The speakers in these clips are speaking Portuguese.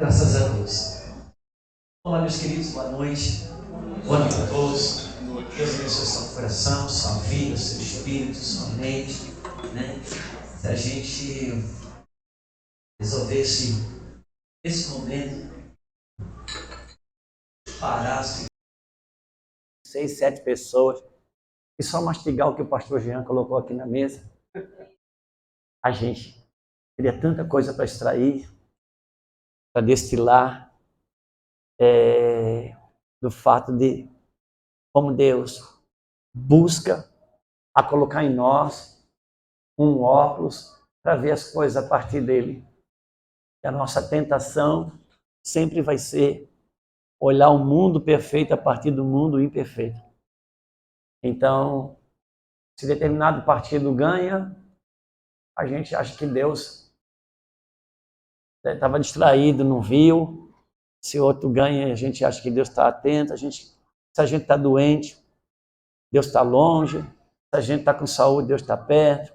Graças a Deus. Olá, meus queridos, boa noite. Boa noite a todos. Deus abençoe seu coração, sua vida, seu espírito, sua mente, né? Se a gente resolvesse, nesse momento, parar 6, 7 pessoas e só mastigar o que o pastor Jean colocou aqui na mesa, a gente teria tanta coisa para extrair, para destilar, do fato de como Deus busca a colocar em nós um óculos para ver as coisas a partir dele. E a nossa tentação sempre vai ser olhar o mundo perfeito a partir do mundo imperfeito. Então, se determinado partido ganha, a gente acha que Deus estava distraído, não viu. Se outro ganha, a gente acha que Deus está atento. Se a gente está doente, Deus está longe. Se a gente está com saúde, Deus está perto.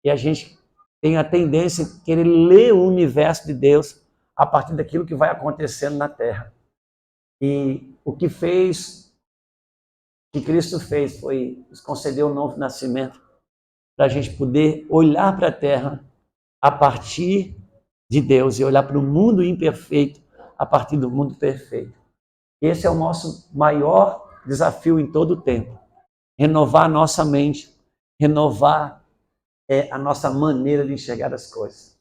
E a gente tem a tendência de querer ler o universo de Deus a partir daquilo que vai acontecendo na Terra. E o que Cristo fez foi nos conceder um novo nascimento para a gente poder olhar para a Terra a partir de Deus e olhar para o mundo imperfeito a partir do mundo perfeito. Esse é o nosso maior desafio em todo o tempo. Renovar a nossa mente, renovar a nossa maneira de enxergar as coisas.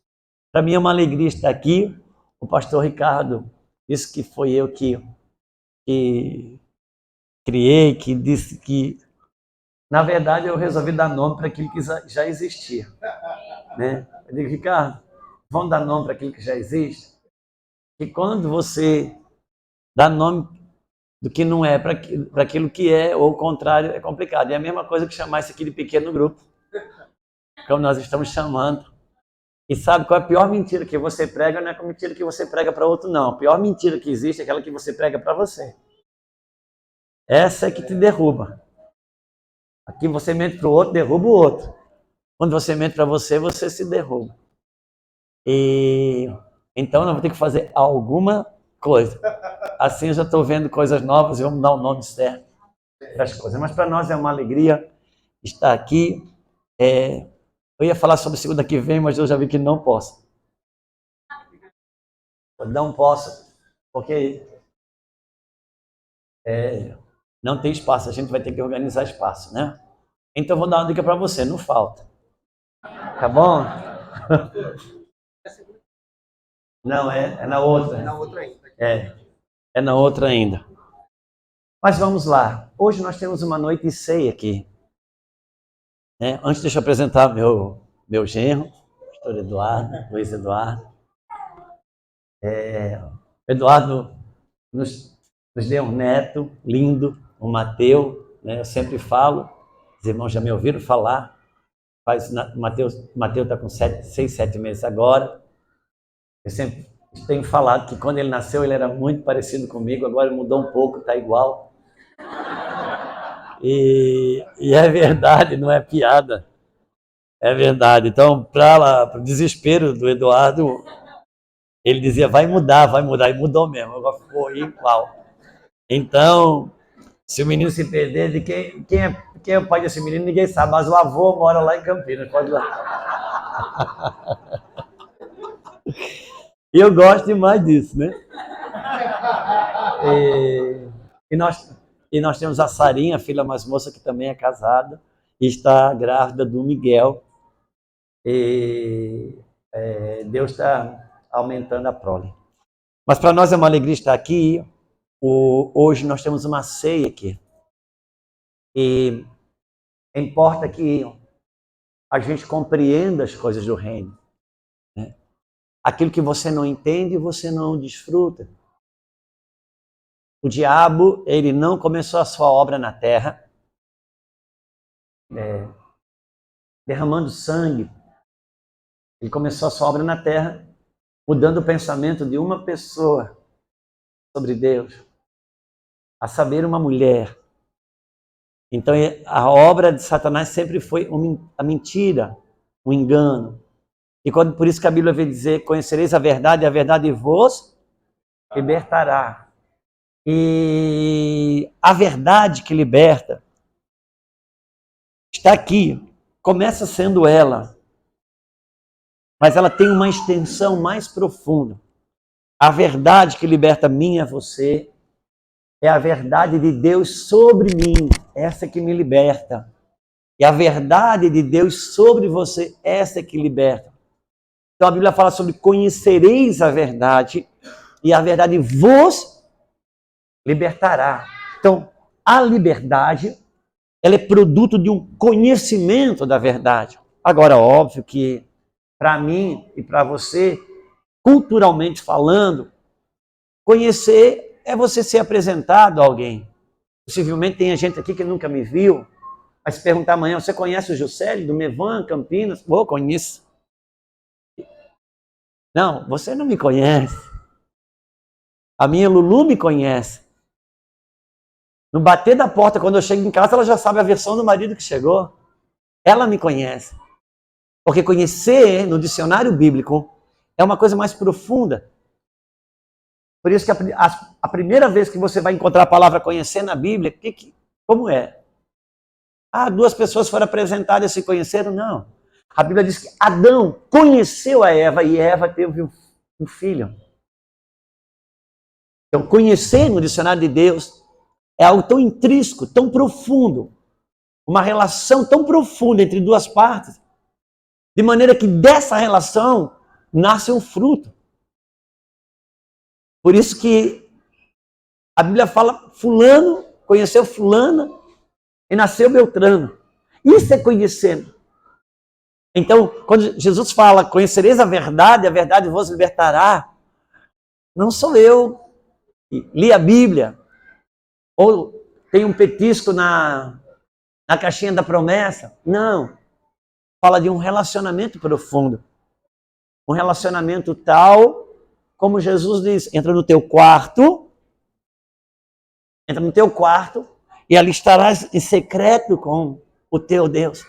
Para mim é uma alegria estar aqui. O pastor Ricardo disse que foi eu que criei, que disse que, na verdade, eu resolvi dar nome para aquilo que já existia. Né? Eu digo, Ricardo, vamos dar nome para aquilo que já existe? E quando você dá nome do que não é para aquilo que é, ou o contrário, é complicado. E é a mesma coisa que chamar isso aqui de pequeno grupo, como nós estamos chamando. E sabe qual é a pior mentira que você prega? Não é a mentira que você prega para outro, não. A pior mentira que existe é aquela que você prega para você. Essa é que te derruba. Aqui você mente para o outro, derruba o outro. Quando você mente para você, você se derruba. E então nós vamos ter que fazer alguma coisa. Assim eu já estou vendo coisas novas e vamos dar um nome certo para as coisas. Mas para nós é uma alegria estar aqui. Eu ia falar sobre segunda que vem, mas eu já vi que não posso. Não posso, porque não tem espaço, a gente vai ter que organizar espaço, né? Então vou dar uma dica para você, não falta. Tá bom? Não, é na outra. É na outra ainda. É na outra ainda. Mas vamos lá. Hoje nós temos uma noite de ceia aqui. Antes, deixa eu apresentar meu genro, pastor Eduardo, Luiz Eduardo. Eduardo nos deu um neto lindo, o Mateus. Eu sempre falo, os irmãos já me ouviram falar. O Mateus está com 6, 7 meses agora. Eu sempre tenho falado que quando ele nasceu ele era muito parecido comigo, agora ele mudou um pouco, está igual. E é verdade, não é piada. É verdade. Então, para o desespero do Eduardo, ele dizia, vai mudar, e mudou mesmo, agora ficou igual. Então, se o menino se perder, de quem é o pai desse menino, ninguém sabe, mas o avô mora lá em Campinas, pode ir lá. E eu gosto demais disso, né? E nós temos a Sarinha, a filha mais moça, que também é casada, e está grávida do Miguel. E Deus está aumentando a prole. Mas para nós é uma alegria estar aqui. Hoje nós temos uma ceia aqui. E importa que a gente compreenda as coisas do reino. Né? Aquilo que você não entende, você não desfruta. O diabo, ele não começou a sua obra na terra, derramando sangue. Ele começou a sua obra na terra, mudando o pensamento de uma pessoa sobre Deus, a saber, uma mulher. Então, a obra de Satanás sempre foi a mentira, o engano. E por isso que a Bíblia vem dizer, conhecereis a verdade e a verdade vos Libertará. E a verdade que liberta está aqui. Começa sendo ela, mas ela tem uma extensão mais profunda. A verdade que liberta a mim e a você é a verdade de Deus sobre mim, essa que me liberta. E a verdade de Deus sobre você, essa que liberta. Então a Bíblia fala sobre conhecereis a verdade e a verdade vos libertará. Então, a liberdade, ela é produto de um conhecimento da verdade. Agora, óbvio que para mim e para você, culturalmente falando, conhecer é você ser apresentado a alguém. Possivelmente tem gente aqui que nunca me viu, mas se perguntar amanhã, você conhece o Juscelio do Mevan, Campinas? Oh, conheço. Não, você não me conhece. A minha Lulu me conhece. No bater da porta, quando eu chego em casa, ela já sabe a versão do marido que chegou. Ela me conhece. Porque conhecer, no dicionário bíblico, é uma coisa mais profunda. Por isso que a primeira vez que você vai encontrar a palavra conhecer na Bíblia, como é? Ah, duas pessoas foram apresentadas e se conheceram? Não. A Bíblia diz que Adão conheceu a Eva e Eva teve um filho. Então, conhecer no dicionário de Deus é algo tão intrínseco, tão profundo, uma relação tão profunda entre duas partes, de maneira que dessa relação nasce um fruto. Por isso que a Bíblia fala, fulano conheceu fulana e nasceu Beltrano. Isso é conhecendo. Então, quando Jesus fala, conhecereis a verdade vos libertará, não sou eu que li a Bíblia, ou tem um petisco na caixinha da promessa. Não. Fala de um relacionamento profundo. Um relacionamento tal, como Jesus diz, entra no teu quarto e ali estarás em secreto com o teu Deus.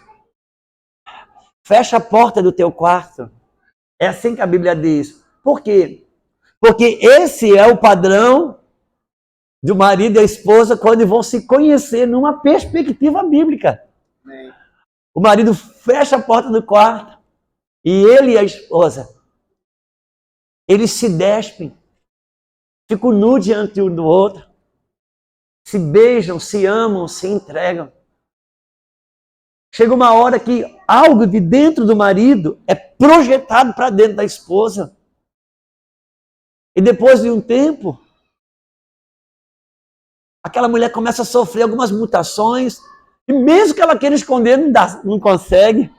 Fecha a porta do teu quarto. É assim que a Bíblia diz. Por quê? Porque esse é o padrão do marido e a esposa quando vão se conhecer numa perspectiva bíblica. Amém. O marido fecha a porta do quarto e ele e a esposa, eles se despem, ficam nu diante um do outro, se beijam, se amam, se entregam. Chega uma hora que algo de dentro do marido é projetado para dentro da esposa. E depois de um tempo, aquela mulher começa a sofrer algumas mutações, e mesmo que ela queira esconder, não consegue.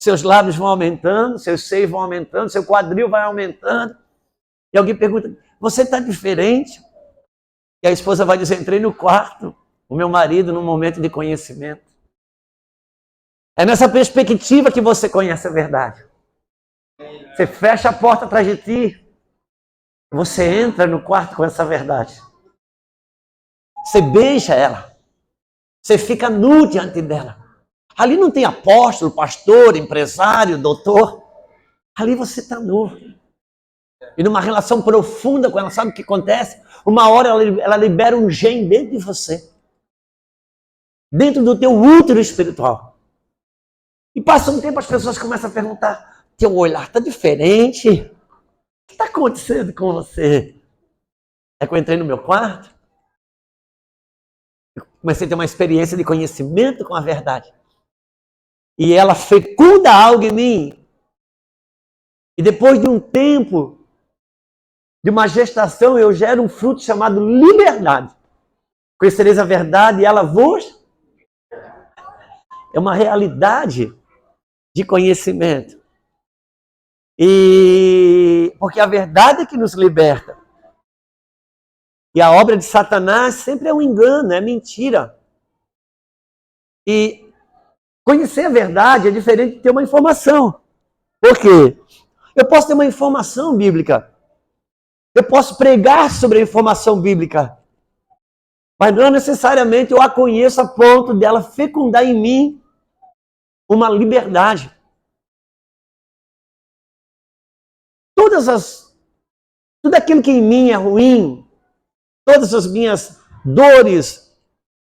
Seus lábios vão aumentando, seus seios vão aumentando, seu quadril vai aumentando. E alguém pergunta, você está diferente? E a esposa vai dizer, entrei no quarto, o meu marido, num momento de conhecimento. É nessa perspectiva que você conhece a verdade. Você fecha a porta atrás de ti, você entra no quarto com essa verdade. Você beija ela. Você fica nu diante dela. Ali não tem apóstolo, pastor, empresário, doutor. Ali você está nu. E numa relação profunda com ela, sabe o que acontece? Uma hora ela libera um gene dentro de você. Dentro do teu útero espiritual. E passa um tempo, as pessoas começam a perguntar, teu olhar está diferente? O que está acontecendo com você? É que eu entrei no meu quarto, eu comecei a ter uma experiência de conhecimento com a verdade. E ela fecunda algo em mim. E depois de um tempo, de uma gestação, eu gero um fruto chamado liberdade. Conhecereis a verdade e ela vos... É uma realidade de conhecimento. E porque a verdade é que nos liberta. E a obra de Satanás sempre é um engano, é mentira. E conhecer a verdade é diferente de ter uma informação. Por quê? Eu posso ter uma informação bíblica. Eu posso pregar sobre a informação bíblica. Mas não necessariamente eu a conheço a ponto dela fecundar em mim uma liberdade. Tudo aquilo que em mim é ruim, todas as minhas dores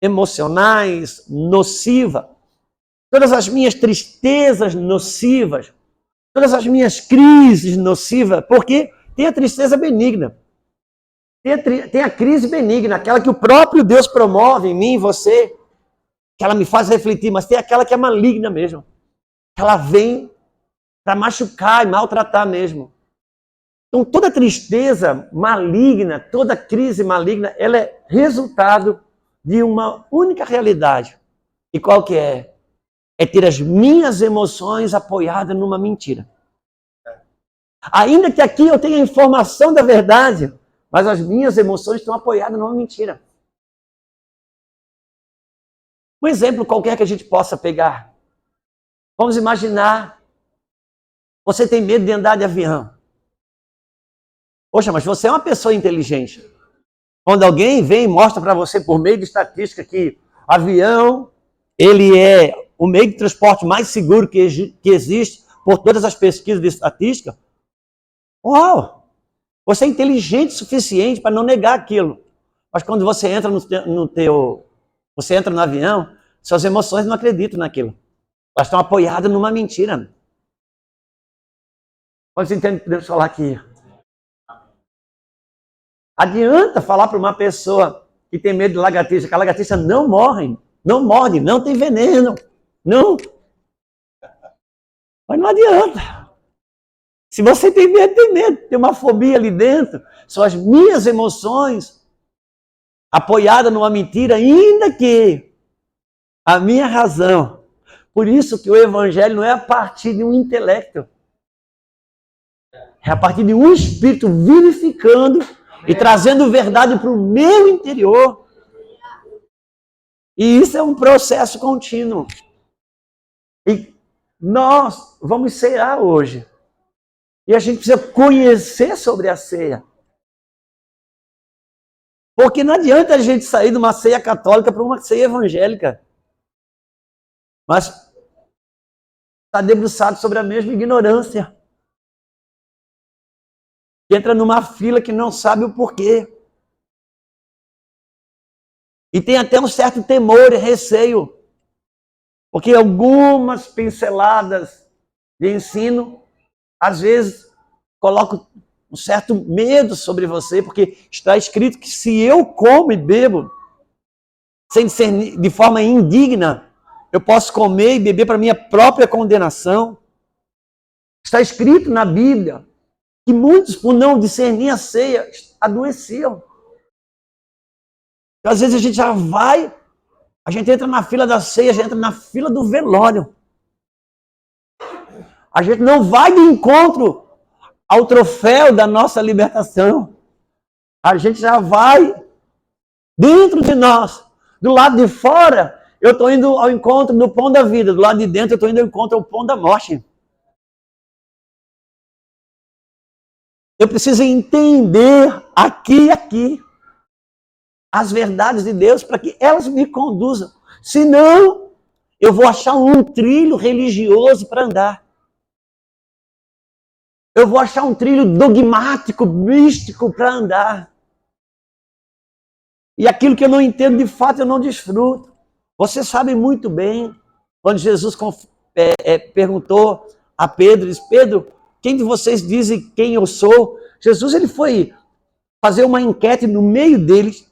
emocionais nocivas, todas as minhas tristezas nocivas, todas as minhas crises nocivas, porque tem a tristeza benigna. Tem a crise benigna, aquela que o próprio Deus promove em mim e você, que ela me faz refletir, mas tem aquela que é maligna mesmo. Ela vem para machucar e maltratar mesmo. Então, toda tristeza maligna, toda crise maligna, ela é resultado de uma única realidade. E qual que é? É ter as minhas emoções apoiadas numa mentira. Ainda que aqui eu tenha a informação da verdade, mas as minhas emoções estão apoiadas numa mentira. Um exemplo qualquer que a gente possa pegar. Vamos imaginar, você tem medo de andar de avião. Poxa, mas você é uma pessoa inteligente. Quando alguém vem e mostra para você por meio de estatística que avião, ele é o meio de transporte mais seguro que existe por todas as pesquisas de estatística, uau! Você é inteligente o suficiente para não negar aquilo. Mas quando você entra você entra no avião, suas emoções não acreditam naquilo. Elas estão apoiadas numa mentira. Você entende? Podemos falar aqui. Adianta falar para uma pessoa que tem medo de lagartixa, que a lagartixa não morre, não morde, não tem veneno, não. Mas não adianta. Se você tem medo, tem uma fobia ali dentro. São as minhas emoções apoiadas numa mentira, ainda que a minha razão. Por isso que o evangelho não é a partir de um intelecto. É a partir de um espírito vivificando e trazendo verdade para o meu interior. E isso é um processo contínuo. E nós vamos cear hoje. E a gente precisa conhecer sobre a ceia. Porque não adianta a gente sair de uma ceia católica para uma ceia evangélica. Mas está debruçado sobre a mesma ignorância. Entra numa fila que não sabe o porquê. E tem até um certo temor e receio. Porque algumas pinceladas de ensino, às vezes, colocam um certo medo sobre você, porque está escrito que se eu como e bebo, sem discernir, de forma indigna, eu posso comer e beber para minha própria condenação. Está escrito na Bíblia que muitos, por não discernir a ceia, adoeciam. Então, às vezes a gente já vai, a gente entra na fila da ceia, a gente entra na fila do velório. A gente não vai de encontro ao troféu da nossa libertação. A gente já vai dentro de nós. Do lado de fora, eu estou indo ao encontro do pão da vida. Do lado de dentro, eu estou indo ao encontro ao pão da morte. Eu preciso entender aqui as verdades de Deus para que elas me conduzam. Senão, eu vou achar um trilho religioso para andar. Eu vou achar um trilho dogmático, místico para andar. E aquilo que eu não entendo de fato, eu não desfruto. Você sabe muito bem, quando Jesus perguntou a Pedro, disse, Pedro, quem de vocês dizem quem eu sou? Jesus ele foi fazer uma enquete no meio deles,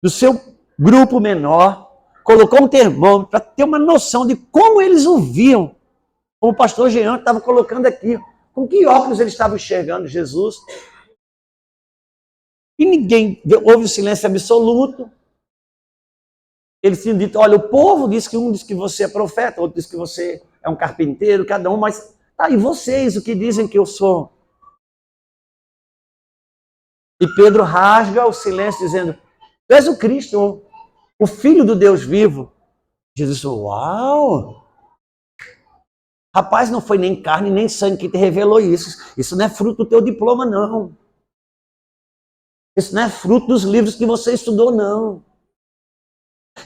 do seu grupo menor, colocou um termômetro para ter uma noção de como eles o viam. Como o pastor Jean estava colocando aqui. Com que óculos eles estavam enxergando Jesus? E ninguém, houve um silêncio absoluto. Eles tinham dito, olha, o povo diz que um diz que você é profeta, outro diz que você é um carpinteiro, cada um, mas tá, e vocês, o que dizem que eu sou? E Pedro rasga o silêncio dizendo, tu és o Cristo, o Filho do Deus vivo. Jesus disse, uau! Rapaz, não foi nem carne nem sangue que te revelou isso. Isso não é fruto do teu diploma, não. Isso não é fruto dos livros que você estudou, não.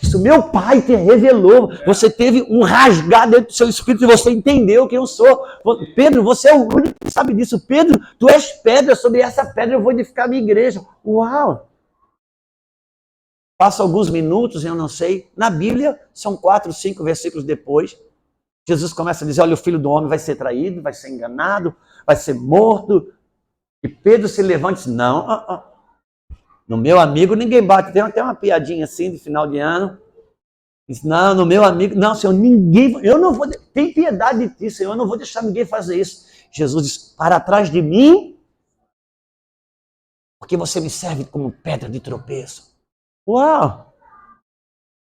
Isso meu Pai te revelou. Você teve um rasgar dentro do seu espírito e você entendeu quem eu sou. Pedro, você é o único que sabe disso. Pedro, tu és pedra, sobre essa pedra eu vou edificar a minha igreja. Uau! Passa alguns minutos, eu não sei. Na Bíblia, são 4, 5 versículos depois, Jesus começa a dizer, olha, o Filho do Homem vai ser traído, vai ser enganado, vai ser morto. E Pedro se levanta e diz, não, no meu amigo ninguém bate. Tem até uma piadinha assim de final de ano. Diz, não, no meu amigo, não, Senhor, ninguém, eu não vou, tem piedade de ti, Senhor, eu não vou deixar ninguém fazer isso. Jesus diz, para trás de mim, porque você me serve como pedra de tropeço. Uau!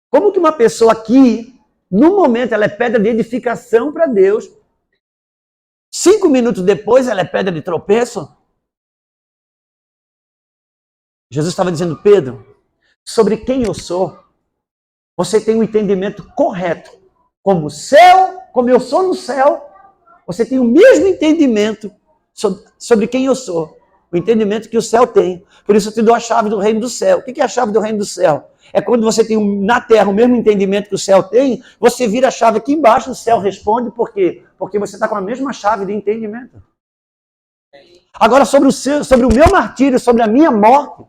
Como que uma pessoa aqui, no momento, ela é pedra de edificação para Deus, 5 minutos depois ela é pedra de tropeço? Jesus estava dizendo, Pedro, sobre quem eu sou, você tem um entendimento correto. Como o céu, como eu sou no céu, você tem o mesmo entendimento sobre quem eu sou. O entendimento que o céu tem. Por isso eu te dou a chave do reino do céu. O que é a chave do reino do céu? É quando você tem na terra o mesmo entendimento que o céu tem, você vira a chave aqui embaixo, o céu responde. Por quê? Porque você está com a mesma chave de entendimento. Agora, sobre o meu martírio, sobre a minha morte,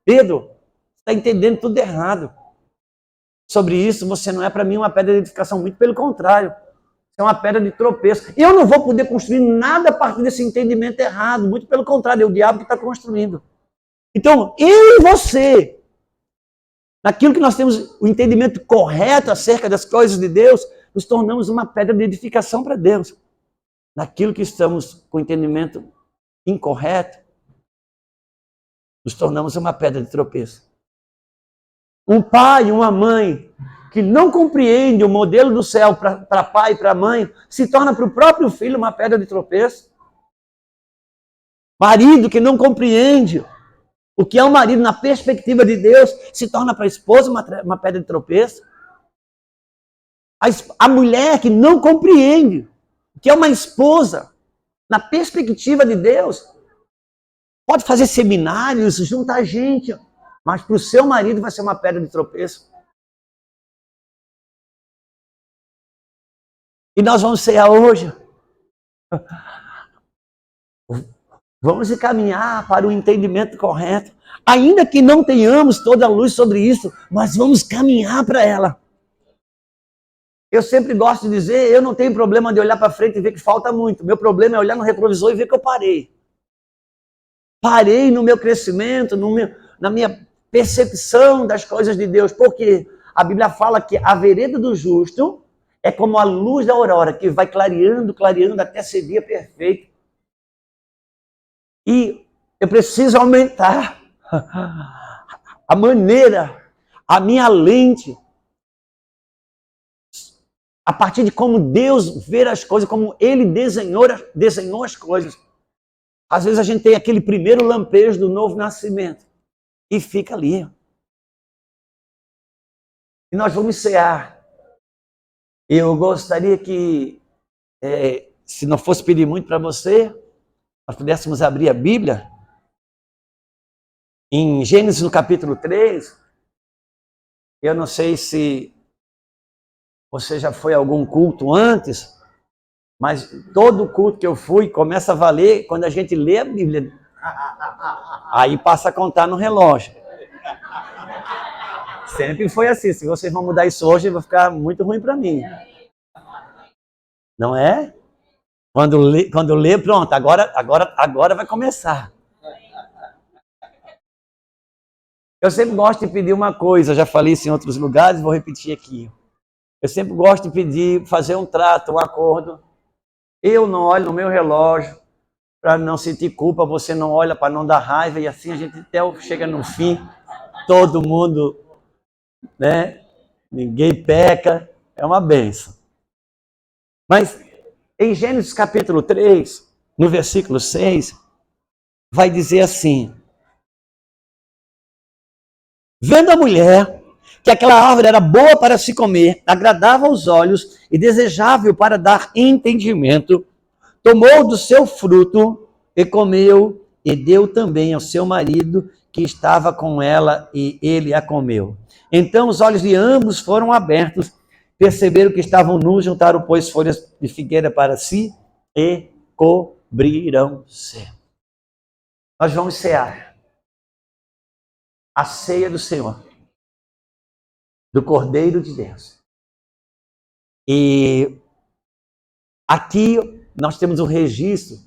Pedro, você está entendendo tudo errado. Sobre isso, você não é para mim uma pedra de edificação, muito pelo contrário. Você é uma pedra de tropeço. Eu não vou poder construir nada a partir desse entendimento errado, muito pelo contrário, é o diabo que está construindo. Então, eu e você, naquilo que nós temos o entendimento correto acerca das coisas de Deus, nos tornamos uma pedra de edificação para Deus. Naquilo que estamos com o entendimento incorreto, nos tornamos uma pedra de tropeço. Um pai, uma mãe que não compreende o modelo do céu para pai e para mãe, se torna para o próprio filho uma pedra de tropeço. Marido que não compreende o que é um marido na perspectiva de Deus, se torna para a esposa uma pedra de tropeço. A mulher que não compreende o que é uma esposa na perspectiva de Deus, pode fazer seminários, juntar gente, mas para o seu marido vai ser uma pedra de tropeço. E nós vamos cear hoje. Vamos encaminhar para o entendimento correto. Ainda que não tenhamos toda a luz sobre isso, mas vamos caminhar para ela. Eu sempre gosto de dizer, eu não tenho problema de olhar para frente e ver que falta muito. Meu problema é olhar no retrovisor e ver que eu parei. Parei no meu crescimento, na minha percepção das coisas de Deus. Porque a Bíblia fala que a vereda do justo é como a luz da aurora, que vai clareando, clareando até ser dia perfeito. E eu preciso aumentar a maneira, a minha lente, a partir de como Deus vê as coisas, como Ele desenhou as coisas. Às vezes a gente tem aquele primeiro lampejo do novo nascimento e fica ali. E nós vamos cear. Eu gostaria que, se não fosse pedir muito para você, nós pudéssemos abrir a Bíblia em Gênesis no capítulo 3. Eu não sei se você já foi a algum culto antes, mas todo culto que eu fui começa a valer quando a gente lê a Bíblia. Aí passa a contar no relógio. Sempre foi assim. Se vocês vão mudar isso hoje, vai ficar muito ruim para mim. Não é? Quando lê, pronto, agora vai começar. Eu sempre gosto de pedir uma coisa, já falei isso em outros lugares, vou repetir aqui. Eu sempre gosto de pedir, fazer um trato, um acordo. Eu não olho no meu relógio para não sentir culpa, você não olha para não dar raiva, e assim a gente até chega no fim, todo mundo, né? Ninguém peca, é uma bênção. Mas em Gênesis capítulo 3, no versículo 6, vai dizer assim: vendo a mulher que aquela árvore era boa para se comer, agradável aos olhos e desejável para dar entendimento, tomou do seu fruto e comeu e deu também ao seu marido que estava com ela, e ele a comeu. Então os olhos de ambos foram abertos, perceberam que estavam nus, juntaram, pois, folhas de figueira para si e cobriram-se. Nós vamos cear a ceia do Senhor, do Cordeiro de Deus. E aqui nós temos o registro,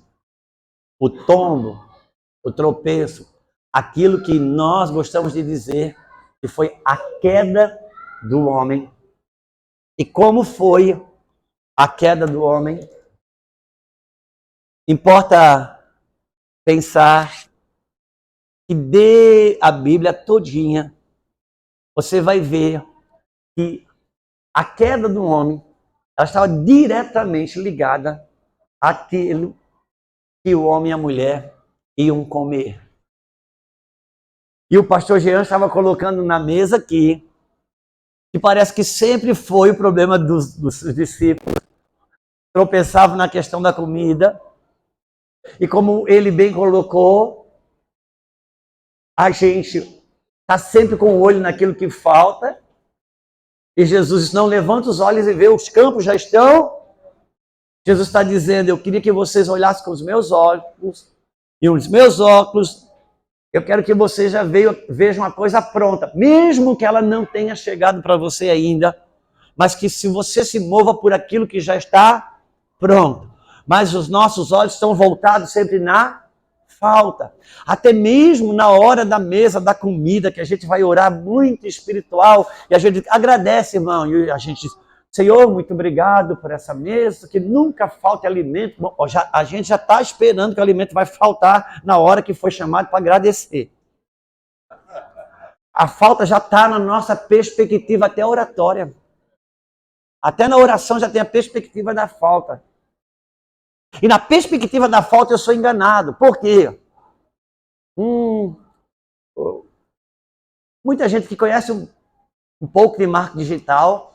o tombo, o tropeço, aquilo que nós gostamos de dizer que foi a queda do homem. E como foi a queda do homem? Importa pensar que dê a Bíblia todinha, você vai ver que a queda do homem, ela estava diretamente ligada àquilo que o homem e a mulher iam comer. E o pastor Jean estava colocando na mesa aqui, que parece que sempre foi o problema dos discípulos. Tropeçavam na questão da comida. E como ele bem colocou, a gente está sempre com o olho naquilo que falta. E Jesus disse, não, levanta os olhos e vê, os campos já estão. Jesus está dizendo, eu queria que vocês olhassem com os meus olhos e os meus óculos. Eu quero que vocês já vejam a coisa pronta, mesmo que ela não tenha chegado para você ainda, mas que se você se mova por aquilo que já está pronto. Mas os nossos olhos estão voltados sempre na falta. Até mesmo na hora da mesa, da comida, que a gente vai orar muito espiritual, e a gente agradece, irmão, e a gente diz, Senhor, muito obrigado por essa mesa, que nunca falte alimento. Bom, a gente já está esperando que o alimento vai faltar na hora que foi chamado para agradecer. A falta já está na nossa perspectiva, até a oratória. Até na oração já tem a perspectiva da falta. E na perspectiva da falta eu sou enganado. Por quê? Muita gente que conhece um pouco de marketing digital,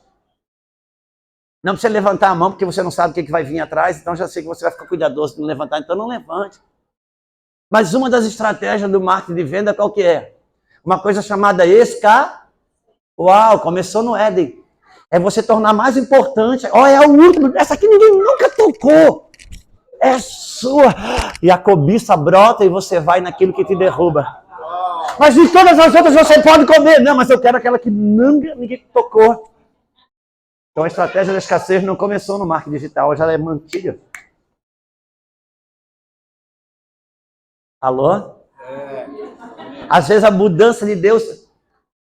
não precisa levantar a mão, porque você não sabe o que vai vir atrás, então já sei que você vai ficar cuidadoso de não levantar, então não levante. Mas uma das estratégias do marketing de venda, qual que é? Uma coisa chamada Uau, começou no Éden. É você tornar mais importante. Ó, é o último, essa aqui ninguém nunca tocou. É sua. E a cobiça brota e você vai naquilo que te derruba. Mas de todas as outras você pode comer. Não, mas eu quero aquela que nunca ninguém tocou. Então a estratégia da escassez não começou no marketing digital, já é mantida. Alô? Às vezes a mudança de Deus, o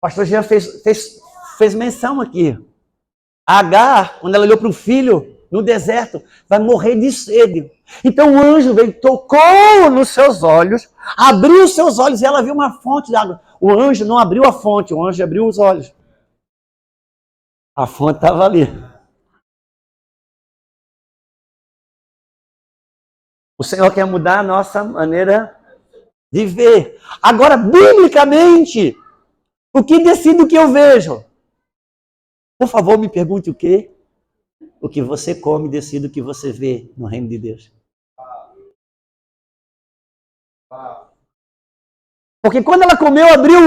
pastor Jean fez menção aqui. A Agar, quando ela olhou para o filho no deserto, vai morrer de sede. Então o anjo veio, tocou nos seus olhos, abriu os seus olhos e ela viu uma fonte de água. O anjo não abriu a fonte, o anjo abriu os olhos. A fonte estava ali. O Senhor quer mudar a nossa maneira de ver. Agora, biblicamente, o que decide o que eu vejo? Por favor, me pergunte o quê? O que você come decide o que você vê no reino de Deus. Porque quando ela comeu, abriu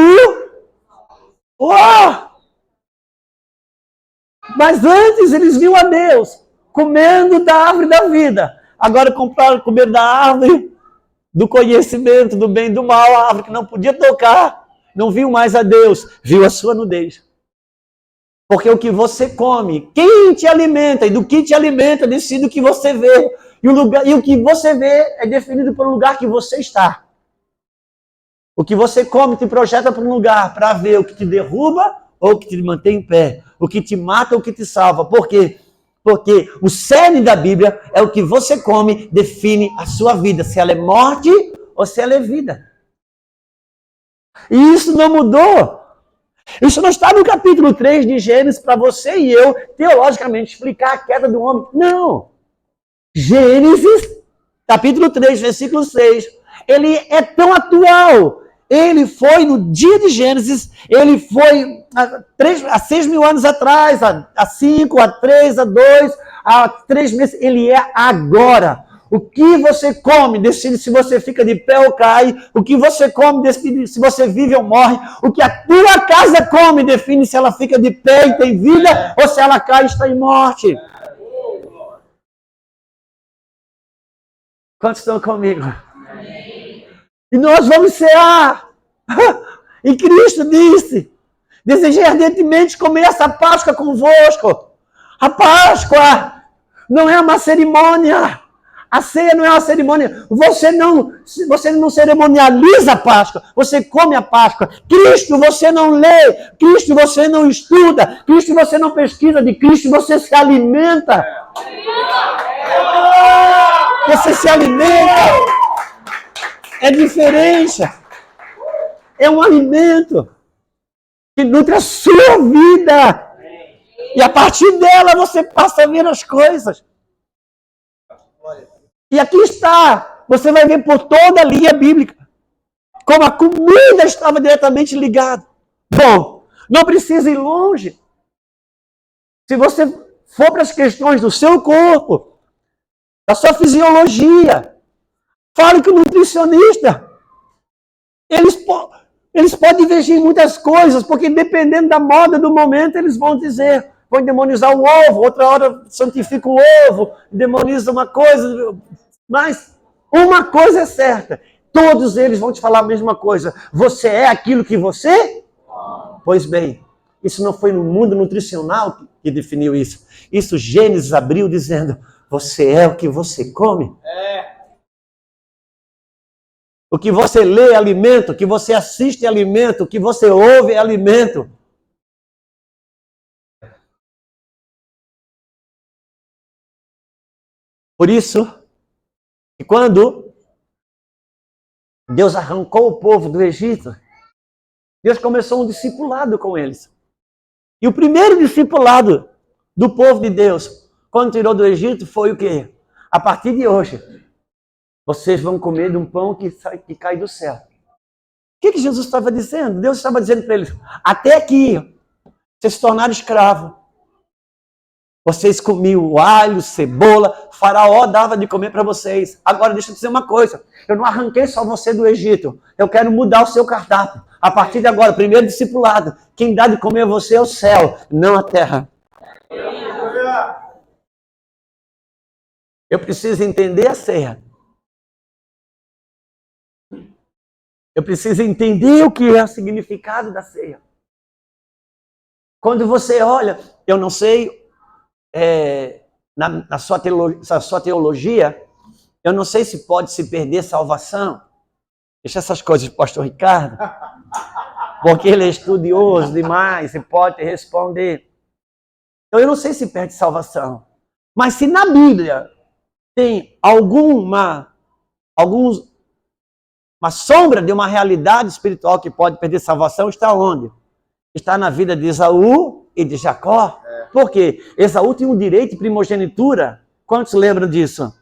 Mas antes eles viam a Deus comendo da árvore da vida. Agora comer da árvore do conhecimento, do bem e do mal, a árvore que não podia tocar. Não viu mais a Deus, viu a sua nudez. Porque o que você come, quem te alimenta e do que te alimenta, decide o que você vê. E o que você vê é definido pelo lugar que você está. O que você come te projeta para um lugar para ver o que te derruba ou o que te mantém em pé. O que te mata ou o que te salva. Por quê? Porque o cerne da Bíblia é o que você come, define a sua vida. Se ela é morte ou se ela é vida. E isso não mudou. Isso não está no capítulo 3 de Gênesis para você e eu, teologicamente, explicar a queda do homem. Não. Gênesis, capítulo 3, versículo 6. Ele é tão atual. Ele foi no dia de Gênesis, ele foi há 6 mil anos atrás, há 5, há 3, há 2, há 3 meses. Ele é agora. O que você come decide se você fica de pé ou cai. O que você come decide se você vive ou morre. O que a tua casa come define se ela fica de pé e tem vida ou se ela cai e está em morte. Quantos estão comigo? E nós vamos cear. E Cristo disse: desejei ardentemente comer essa Páscoa convosco. A Páscoa não é uma cerimônia. A ceia não é uma cerimônia. Você não cerimonializa a Páscoa. Você come a Páscoa. Cristo você não lê. Cristo você não estuda. Cristo você não pesquisa. De Cristo você se alimenta. Você se alimenta. É diferente. É um alimento que nutre a sua vida. E a partir dela você passa a ver as coisas. E aqui está, você vai ver por toda a linha bíblica, como a comida estava diretamente ligada. Bom, não precisa ir longe. Se você for para as questões do seu corpo, da sua fisiologia, fale com o nutricionista. Eles podem investir em muitas coisas, porque dependendo da moda do momento, eles vão dizer, vão demonizar o ovo, outra hora santifica o ovo, demoniza uma coisa. Mas uma coisa é certa, todos eles vão te falar a mesma coisa. Você é aquilo que você? Pois bem, isso não foi no mundo nutricional que definiu isso. Isso Gênesis abriu dizendo, você é o que você come. O que você lê é alimento, o que você assiste é alimento, o que você ouve é alimento. Por isso, que quando Deus arrancou o povo do Egito, Deus começou um discipulado com eles. E o primeiro discipulado do povo de Deus, quando tirou do Egito, foi o quê? A partir de hoje, vocês vão comer de um pão que cai do céu. O que Jesus estava dizendo? Deus estava dizendo para eles, até aqui, vocês se tornaram escravos. Vocês comiam alho, cebola, Faraó dava de comer para vocês. Agora deixa eu dizer uma coisa, eu não arranquei só você do Egito, eu quero mudar o seu cardápio. A partir de agora, primeiro discipulado, quem dá de comer a você é o céu, não a terra. Eu preciso entender a ceia. Eu preciso entender o que é o significado da ceia. Quando você olha, eu não sei, na sua teologia, eu não sei se pode se perder salvação. Deixa essas coisas para o pastor Ricardo, porque ele é estudioso demais e pode responder. Então, eu não sei se perde salvação, mas se na Bíblia tem uma sombra de uma realidade espiritual que pode perder salvação, está onde? Está na vida de Esaú e de Jacó. Por quê? Esaú tinha um direito de primogenitura. Quantos lembram disso?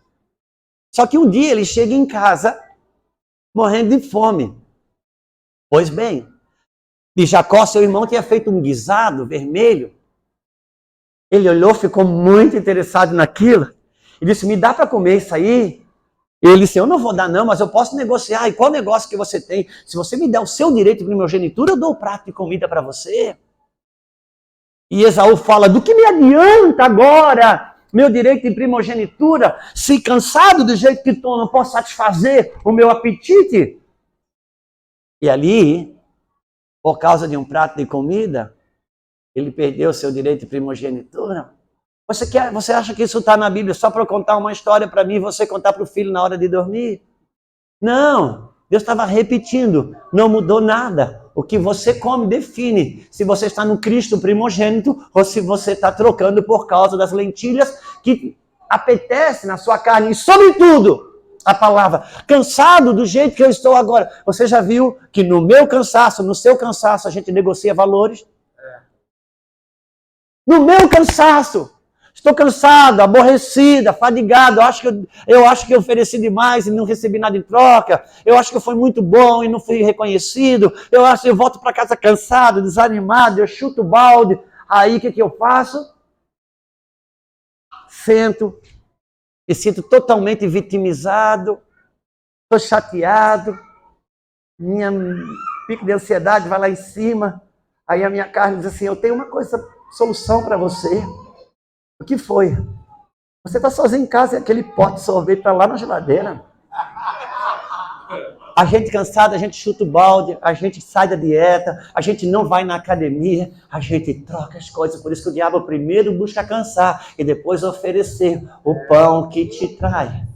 Só que um dia ele chega em casa morrendo de fome. Pois bem, e Jacó, seu irmão, tinha feito um guisado vermelho. Ele olhou, ficou muito interessado naquilo e disse, me dá para comer isso aí? Ele disse, eu não vou dar não, mas eu posso negociar. E qual negócio que você tem? Se você me der o seu direito de primogenitura, eu dou o prato de comida para você. E Esaú fala, do que me adianta agora meu direito de primogenitura, se cansado do jeito que estou, não posso satisfazer o meu apetite? E ali, por causa de um prato de comida, ele perdeu o seu direito de primogenitura. Você acha que isso está na Bíblia só para eu contar uma história para mim e você contar para o filho na hora de dormir? Não, Deus estava repetindo, não mudou nada. O que você come define se você está no Cristo primogênito ou se você está trocando por causa das lentilhas que apetece na sua carne. E sobretudo, a palavra, cansado do jeito que eu estou agora. Você já viu que no meu cansaço, no seu cansaço, a gente negocia valores? No meu cansaço. Estou cansado, aborrecido, fadigado. Eu acho que eu ofereci demais e não recebi nada em troca. Eu acho que eu fui muito bom e não fui reconhecido. Eu volto para casa cansado, desanimado, eu chuto o balde. Aí o que eu faço? Sento Me sinto totalmente vitimizado, estou chateado, minha pico de ansiedade vai lá em cima. Aí a minha carne diz assim, eu tenho uma solução para você. O que foi? Você está sozinho em casa e aquele pote de sorvete está lá na geladeira. A gente cansado, a gente chuta o balde, a gente sai da dieta, a gente não vai na academia, a gente troca as coisas. Por isso que o diabo primeiro busca cansar e depois oferecer o pão que te trai.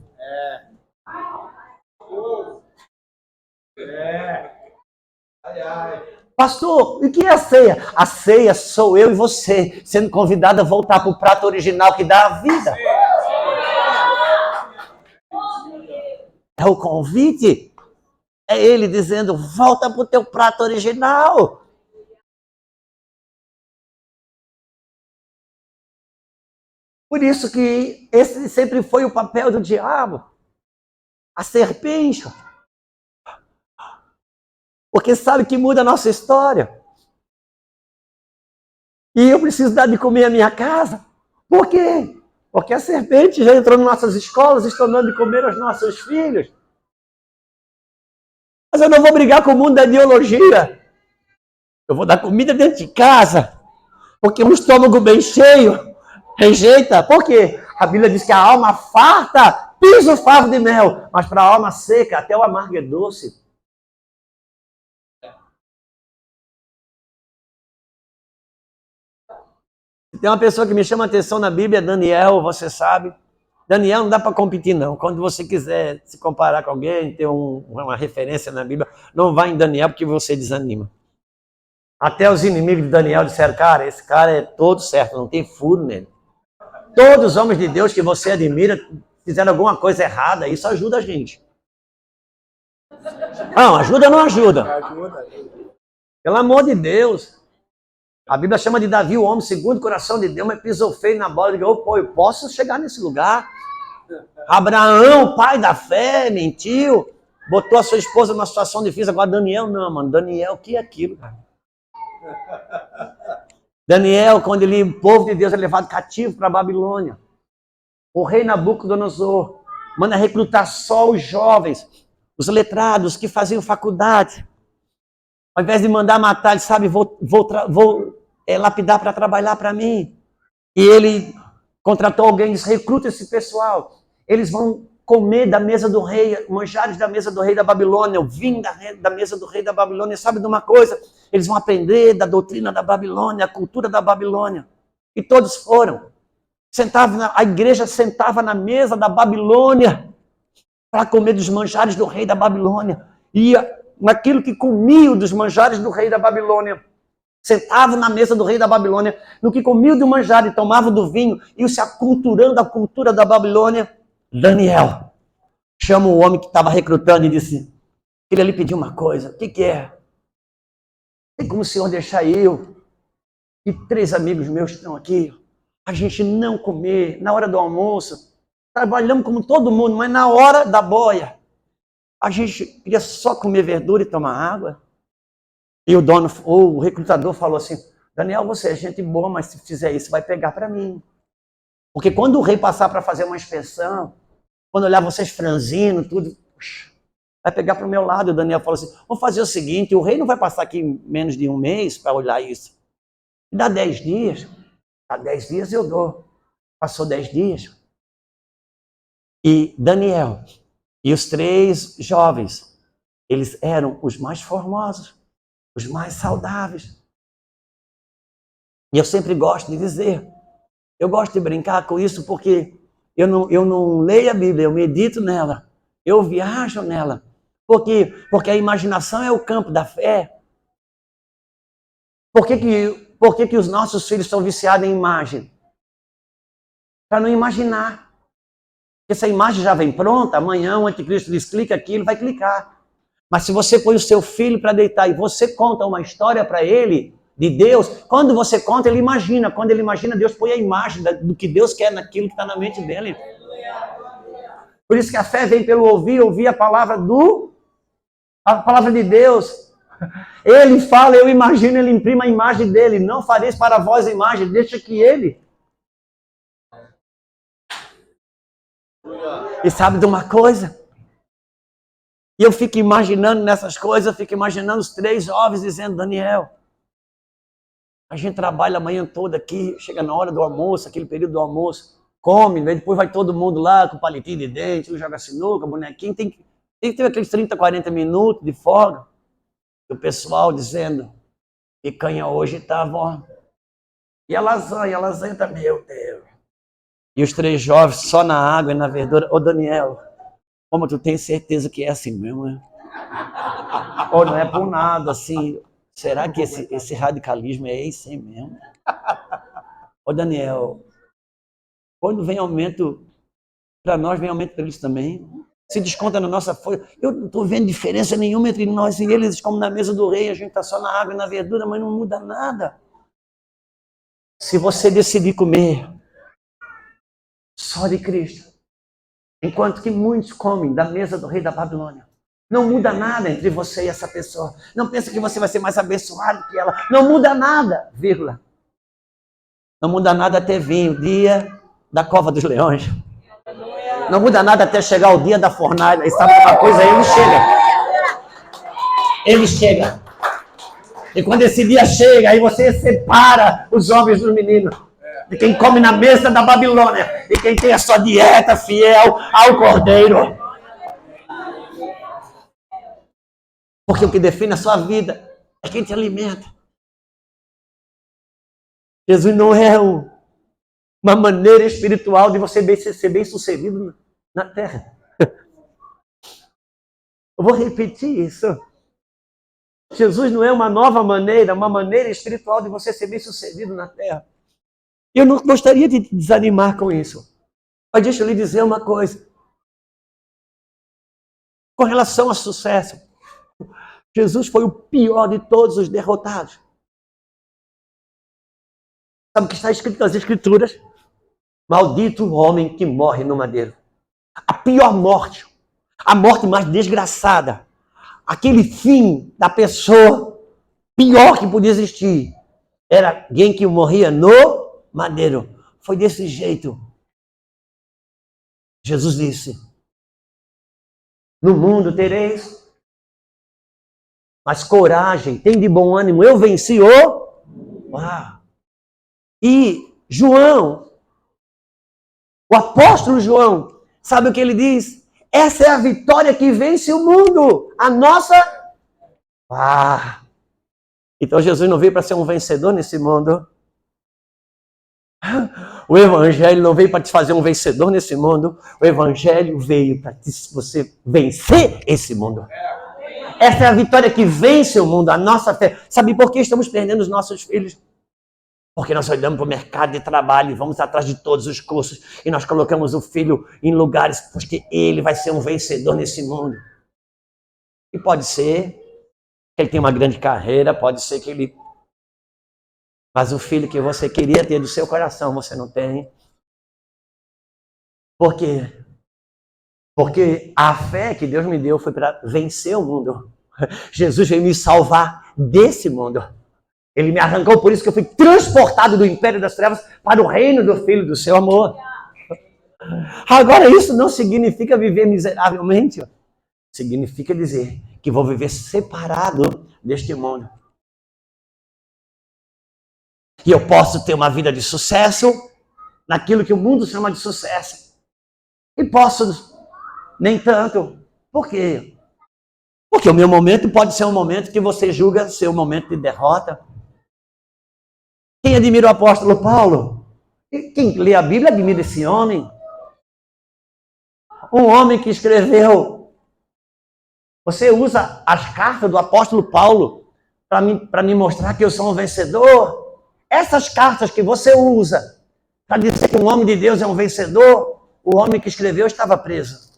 Pastor, e o que é a ceia? A ceia sou eu e você, sendo convidado a voltar para o prato original que dá a vida. É o convite. É ele dizendo, volta para o teu prato original. Por isso que esse sempre foi o papel do diabo. A serpente. Porque sabe que muda a nossa história. E eu preciso dar de comer a minha casa. Por quê? Porque a serpente já entrou nas nossas escolas, está dando de comer aos nossos filhos. Mas eu não vou brigar com o mundo da ideologia. Eu vou dar comida dentro de casa. Porque um estômago bem cheio rejeita. Por quê? A Bíblia diz que a alma farta pisa o favo de mel. Mas para a alma seca, até o amargo é doce. Tem uma pessoa que me chama a atenção na Bíblia, Daniel, você sabe. Daniel não dá para competir, não. Quando você quiser se comparar com alguém, ter uma referência na Bíblia, não vá em Daniel porque você desanima. Até os inimigos de Daniel disseram, cara, esse cara é todo certo, não tem furo nele. Todos os homens de Deus que você admira fizeram alguma coisa errada, isso ajuda a gente. Não, ajuda ou não ajuda? Pelo amor de Deus. A Bíblia chama de Davi o homem segundo o coração de Deus, mas pisou feio na bola e disse, pô, eu posso chegar nesse lugar. Abraão, pai da fé, mentiu, botou a sua esposa numa situação difícil. Agora Daniel não, mano. Daniel, o que é aquilo, cara? Daniel, quando o povo de Deus é levado cativo para a Babilônia, o rei Nabucodonosor manda recrutar só os jovens, os letrados que faziam faculdade. Ao invés de mandar matar, ele sabe, vou lapidar para trabalhar para mim. E ele contratou alguém, disse, recruta esse pessoal. Eles vão comer da mesa do rei, manjares da mesa do rei da Babilônia, o vinho da mesa do rei da Babilônia. Sabe de uma coisa? Eles vão aprender da doutrina da Babilônia, a cultura da Babilônia. E todos foram. A igreja sentava na mesa da Babilônia para comer dos manjares do rei da Babilônia. E naquilo que comiam dos manjares do rei da Babilônia, sentavam na mesa do rei da Babilônia, no que comiam do manjar e tomavam do vinho, e se aculturando a cultura da Babilônia, Daniel chama o homem que estava recrutando e disse, queria lhe pedir uma coisa, o que é? Tem como o senhor deixar eu e 3 amigos meus que estão aqui, a gente não comer na hora do almoço, trabalhamos como todo mundo, mas na hora da boia, a gente queria só comer verdura e tomar água. E o recrutador falou assim, Daniel, você é gente boa, mas se fizer isso, vai pegar para mim. Porque quando o rei passar para fazer uma inspeção, quando olhar vocês franzindo, tudo, vai pegar para o meu lado. O Daniel falou assim, vamos fazer o seguinte, o rei não vai passar aqui menos de 1 mês para olhar isso. Dá 10 dias. Dá 10 dias eu dou. Passou 10 dias. E Daniel e os 3 jovens, eles eram os mais formosos, os mais saudáveis. E eu sempre gosto de dizer, eu gosto de brincar com isso porque eu não leio a Bíblia, eu medito nela, eu viajo nela. Porque a imaginação é o campo da fé. Por que os nossos filhos são viciados em imagem? Para não imaginar. Porque se a imagem já vem pronta, amanhã o anticristo lhes clica aqui, ele vai clicar. Mas se você põe o seu filho para deitar e você conta uma história para ele, de Deus, quando você conta, ele imagina. Quando ele imagina, Deus põe a imagem do que Deus quer naquilo que está na mente dele. Por isso que a fé vem pelo ouvir a palavra de Deus. Ele fala, eu imagino, ele imprime a imagem dele. Não fareis para vós a imagem, deixa que ele. E sabe de uma coisa? E eu fico imaginando nessas coisas, eu fico imaginando os 3 jovens dizendo, Daniel, a gente trabalha a manhã toda aqui, chega na hora do almoço, aquele período do almoço, come, depois vai todo mundo lá com palitinho de dente, um joga sinuca, bonequinho, tem que ter aqueles 30, 40 minutos de folga. E o pessoal dizendo, picanha hoje estava, ó. E a lasanha tá, meu Deus. E os 3 jovens só na água e na verdura. Ô Daniel, como tu tem certeza que é assim mesmo, né? Ou não é por nada, assim. Será que esse radicalismo é esse mesmo? Ô Daniel, quando vem aumento, para nós vem aumento para eles também. Se desconta na nossa folha. Eu não estou vendo diferença nenhuma entre nós e eles, como na mesa do rei, a gente está só na água e na verdura, mas não muda nada. Se você decidir comer só de Cristo, enquanto que muitos comem da mesa do rei da Babilônia, não muda nada entre você e essa pessoa. Não pensa que você vai ser mais abençoado que ela. Não muda nada, vírgula. Não muda nada até vir o dia da cova dos leões. Não muda nada até chegar o dia da fornalha. E sabe uma coisa? Ele chega. Ele chega. E quando esse dia chega, aí você separa os homens dos meninos. De quem come na mesa da Babilônia. De quem tem a sua dieta fiel ao Cordeiro. Porque o que define a sua vida é quem te alimenta. Jesus não é uma maneira espiritual de você ser bem sucedido na terra. Eu vou repetir isso. Jesus não é uma nova maneira, uma maneira espiritual de você ser bem sucedido na terra. Eu não gostaria de te desanimar com isso. Mas deixa eu lhe dizer uma coisa. Com relação ao sucesso, Jesus foi o pior de todos os derrotados. Sabe o que está escrito nas Escrituras? Maldito o homem que morre no madeiro. A pior morte, a morte mais desgraçada, aquele fim da pessoa pior que podia existir, era alguém que morria no madeiro. Foi desse jeito. Jesus disse, no mundo tereis, mas coragem, tem de bom ânimo, eu venci o... Uau. E João, o apóstolo João, sabe o que ele diz? Essa é a vitória que vence o mundo. A nossa... Então Jesus não veio para ser um vencedor nesse mundo. O Evangelho não veio para te fazer um vencedor nesse mundo. O Evangelho veio para você vencer esse mundo. Essa é a vitória que vence o mundo, a nossa fé. Sabe por que estamos perdendo os nossos filhos? Porque nós olhamos para o mercado de trabalho e vamos atrás de todos os cursos e nós colocamos o filho em lugares porque ele vai ser um vencedor nesse mundo. E pode ser que ele tenha uma grande carreira, pode ser que ele... Mas o filho que você queria ter do seu coração, você não tem. Por quê? Porque a fé que Deus me deu foi para vencer o mundo. Jesus veio me salvar desse mundo. Ele me arrancou, por isso que eu fui transportado do império das trevas para o reino do Filho do seu amor. Agora, isso não significa viver miseravelmente. Significa dizer que vou viver separado deste mundo. E eu posso ter uma vida de sucesso naquilo que o mundo chama de sucesso. E posso nem tanto. Por quê? Porque o meu momento pode ser um momento que você julga ser um momento de derrota. Quem admira o apóstolo Paulo? Quem lê a Bíblia admira esse homem. Um homem que escreveu. Você usa as cartas do apóstolo Paulo para me mostrar que eu sou um vencedor? Essas cartas que você usa para dizer que um homem de Deus é um vencedor, o homem que escreveu estava preso.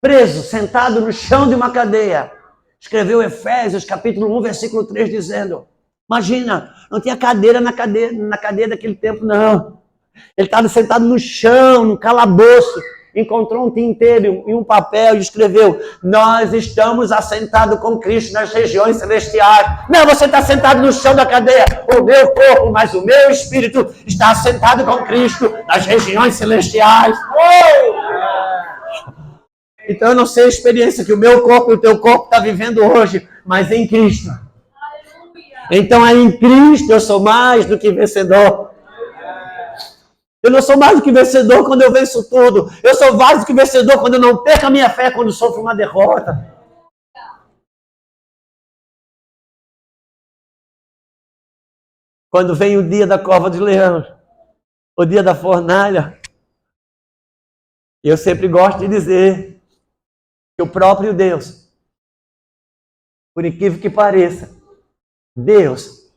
Preso, sentado no chão de uma cadeia. Escreveu Efésios, capítulo 1, versículo 3, dizendo, imagina, não tinha cadeira na cadeia daquele tempo, não. Ele estava sentado no chão, no calabouço, encontrou um tinteiro e um papel e escreveu: nós estamos assentados com Cristo nas regiões celestiais. Não, você está sentado no chão da cadeia. O meu corpo, mas o meu espírito está assentado com Cristo nas regiões celestiais. Então eu não sei a experiência que o meu corpo e o teu corpo está vivendo hoje, mas em Cristo. Então é em Cristo eu sou mais do que vencedor. Eu não sou mais do que vencedor quando eu venço tudo. Eu sou mais do que vencedor quando eu não perco a minha fé, quando sofro uma derrota. Quando vem o dia da cova de leão, o dia da fornalha, eu sempre gosto de dizer que o próprio Deus, por incrível que pareça, Deus,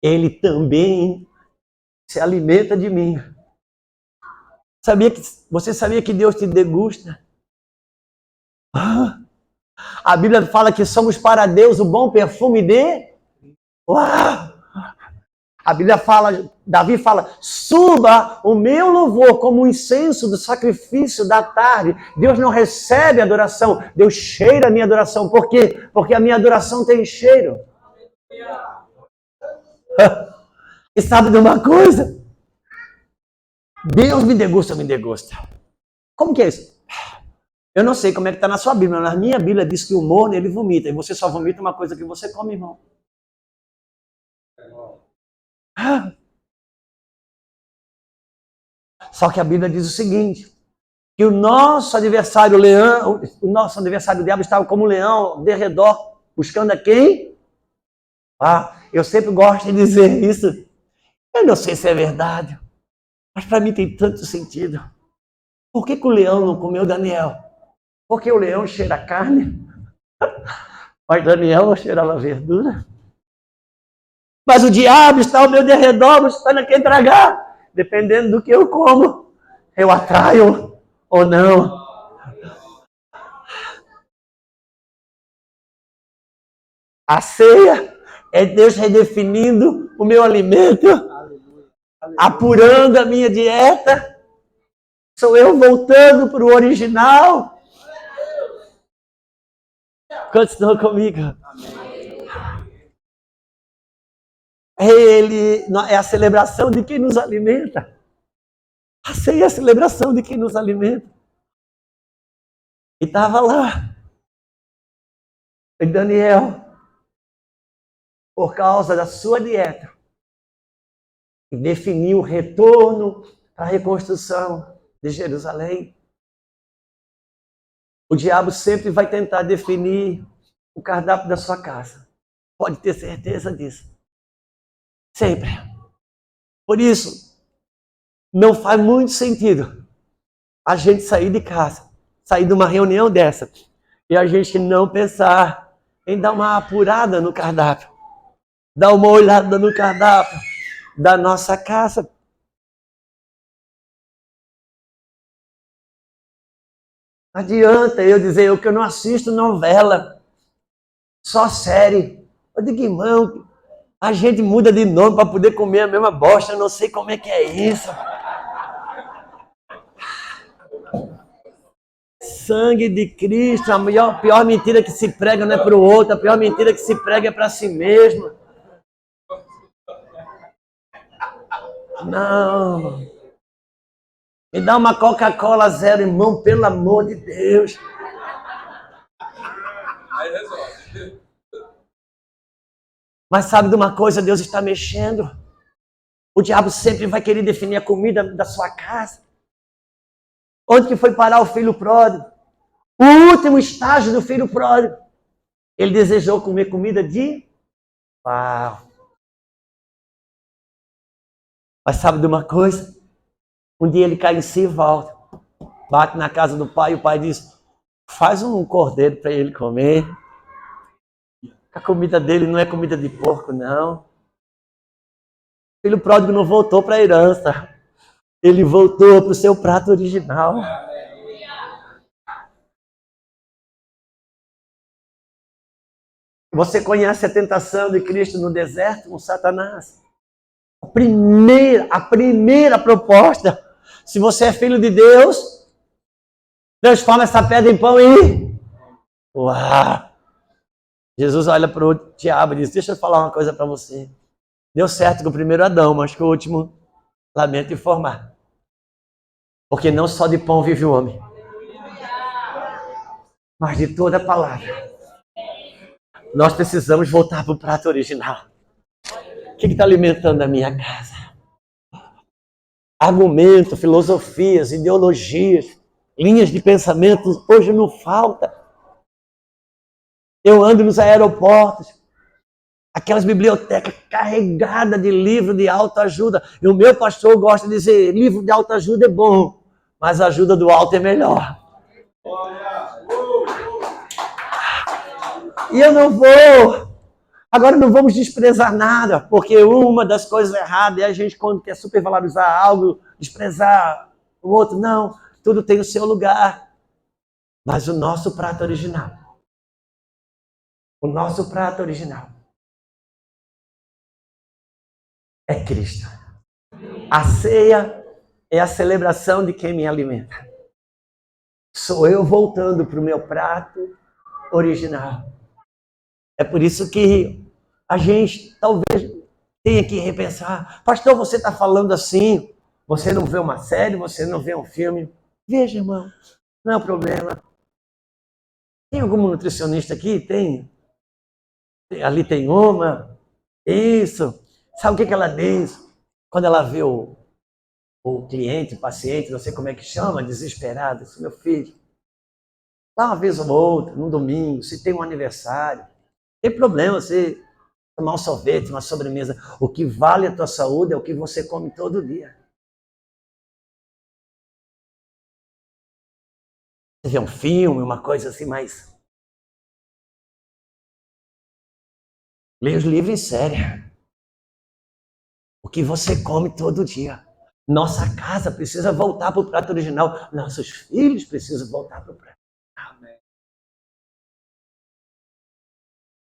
Ele também se alimenta de mim. Você sabia que Deus te degusta? A Bíblia fala que somos para Deus o bom perfume de... A Bíblia fala, Davi fala, suba o meu louvor como um incenso do sacrifício da tarde. Deus não recebe adoração, Deus cheira a minha adoração. Por quê? Porque a minha adoração tem cheiro. E sabe de uma coisa? Deus me degusta. Como que é isso? Eu não sei como é que está na sua Bíblia, mas na minha Bíblia diz que o morno ele vomita. E você só vomita uma coisa que você come, irmão. Só que a Bíblia diz o seguinte, que o nosso adversário leão, o nosso adversário o diabo estava como um leão de redor, buscando a quem? Eu sempre gosto de dizer isso. Eu não sei se é verdade, mas para mim tem tanto sentido. Por que o leão não comeu Daniel? Porque o leão cheira carne, mas Daniel não cheirava verdura. Mas o diabo está ao meu derredor, buscando a quem tragar. Dependendo do que eu como, eu atraio ou não. A ceia é Deus redefinindo o meu alimento, apurando a minha dieta. Sou eu voltando para o original. Quantos estão comigo? Ele é a celebração de quem nos alimenta. A ceia é a celebração de quem nos alimenta. E estava lá. E Daniel, por causa da sua dieta, definiu o retorno para a reconstrução de Jerusalém. O diabo sempre vai tentar definir o cardápio da sua casa. Pode ter certeza disso. Sempre. Por isso, não faz muito sentido a gente sair de casa, sair de uma reunião dessa, e a gente não pensar em dar uma apurada no cardápio, dar uma olhada no cardápio da nossa casa. Não adianta eu dizer que eu não assisto novela, só série. Eu digo, irmão, a gente muda de nome para poder comer a mesma bosta, eu não sei como é que é isso. Sangue de Cristo, a pior mentira que se prega não é para o outro, a pior mentira que se prega é para si mesmo. Não. Me dá uma Coca-Cola zero, irmão, pelo amor de Deus. Aí resolve. Mas sabe de uma coisa? Deus está mexendo. O diabo sempre vai querer definir a comida da sua casa. Onde que foi parar o filho pródigo? O último estágio do filho pródigo. Ele desejou comer comida de pau. Mas sabe de uma coisa? Um dia ele cai em si e volta. Bate na casa do pai e o pai diz, faz um cordeiro para ele comer. A comida dele não é comida de porco, não. O filho pródigo não voltou para a herança. Ele voltou para o seu prato original. Você conhece a tentação de Cristo no deserto com Satanás? A primeira proposta. Se você é filho de Deus, Transforma essa pedra em pão e... Uau! Jesus olha para o diabo e diz, deixa eu falar uma coisa para você. Deu certo com o primeiro Adão, mas com o último, lamento informar. Porque não só de pão vive o homem, mas de toda a palavra. Nós precisamos voltar para o prato original. O que está alimentando a minha casa? Argumento, filosofias, ideologias, linhas de pensamento, hoje não falta. Eu ando nos aeroportos, aquelas bibliotecas carregadas de livro de autoajuda. E o meu pastor gosta de dizer, livro de autoajuda é bom, mas a ajuda do alto é melhor. E eu não vou. Agora não vamos desprezar nada, porque uma das coisas erradas é a gente, quando quer supervalorizar algo, desprezar o outro. Não, tudo tem o seu lugar. Mas o nosso prato original, é Cristo. A ceia é a celebração de quem me alimenta. Sou eu voltando para o meu prato original. É por isso que a gente talvez tenha que repensar. Pastor, você está falando assim, você não vê uma série, você não vê um filme. Veja, irmão, não é um problema. Tem algum nutricionista aqui? Tem. Ali tem uma. Isso. Sabe o que ela diz? Quando ela vê o cliente, o paciente, não sei como é que chama, desesperado. Diz, meu filho, dá uma vez ou outra, num domingo, se tem um aniversário. Tem problema você tomar um sorvete, uma sobremesa. O que vale a tua saúde é o que você come todo dia. Você vê um filme, uma coisa assim, mas... Leia os livros em série. O que você come todo dia. Nossa casa precisa voltar para o prato original. Nossos filhos precisam voltar para o prato original.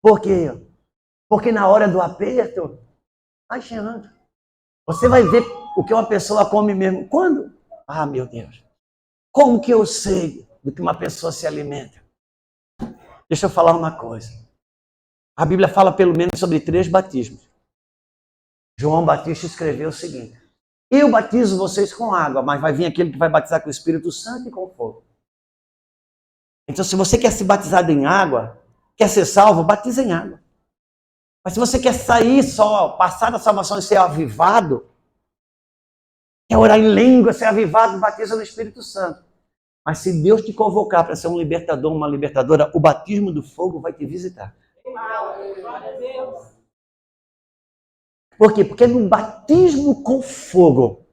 Por quê? Porque na hora do aperto, vai chegando. Você vai ver o que uma pessoa come mesmo. Quando? Ah, meu Deus. Como que eu sei do que uma pessoa se alimenta? Deixa eu falar uma coisa. A Bíblia fala pelo menos sobre 3 batismos. João Batista escreveu o seguinte: eu batizo vocês com água, mas vai vir aquele que vai batizar com o Espírito Santo e com fogo. Então, se você quer se batizar em água, quer ser salvo, batiza em água. Mas se você quer sair só, passar da salvação e ser avivado, quer orar em língua, ser avivado, batiza no Espírito Santo. Mas se Deus te convocar para ser um libertador, uma libertadora, o batismo do fogo vai te visitar. Por quê? Porque é no batismo com fogo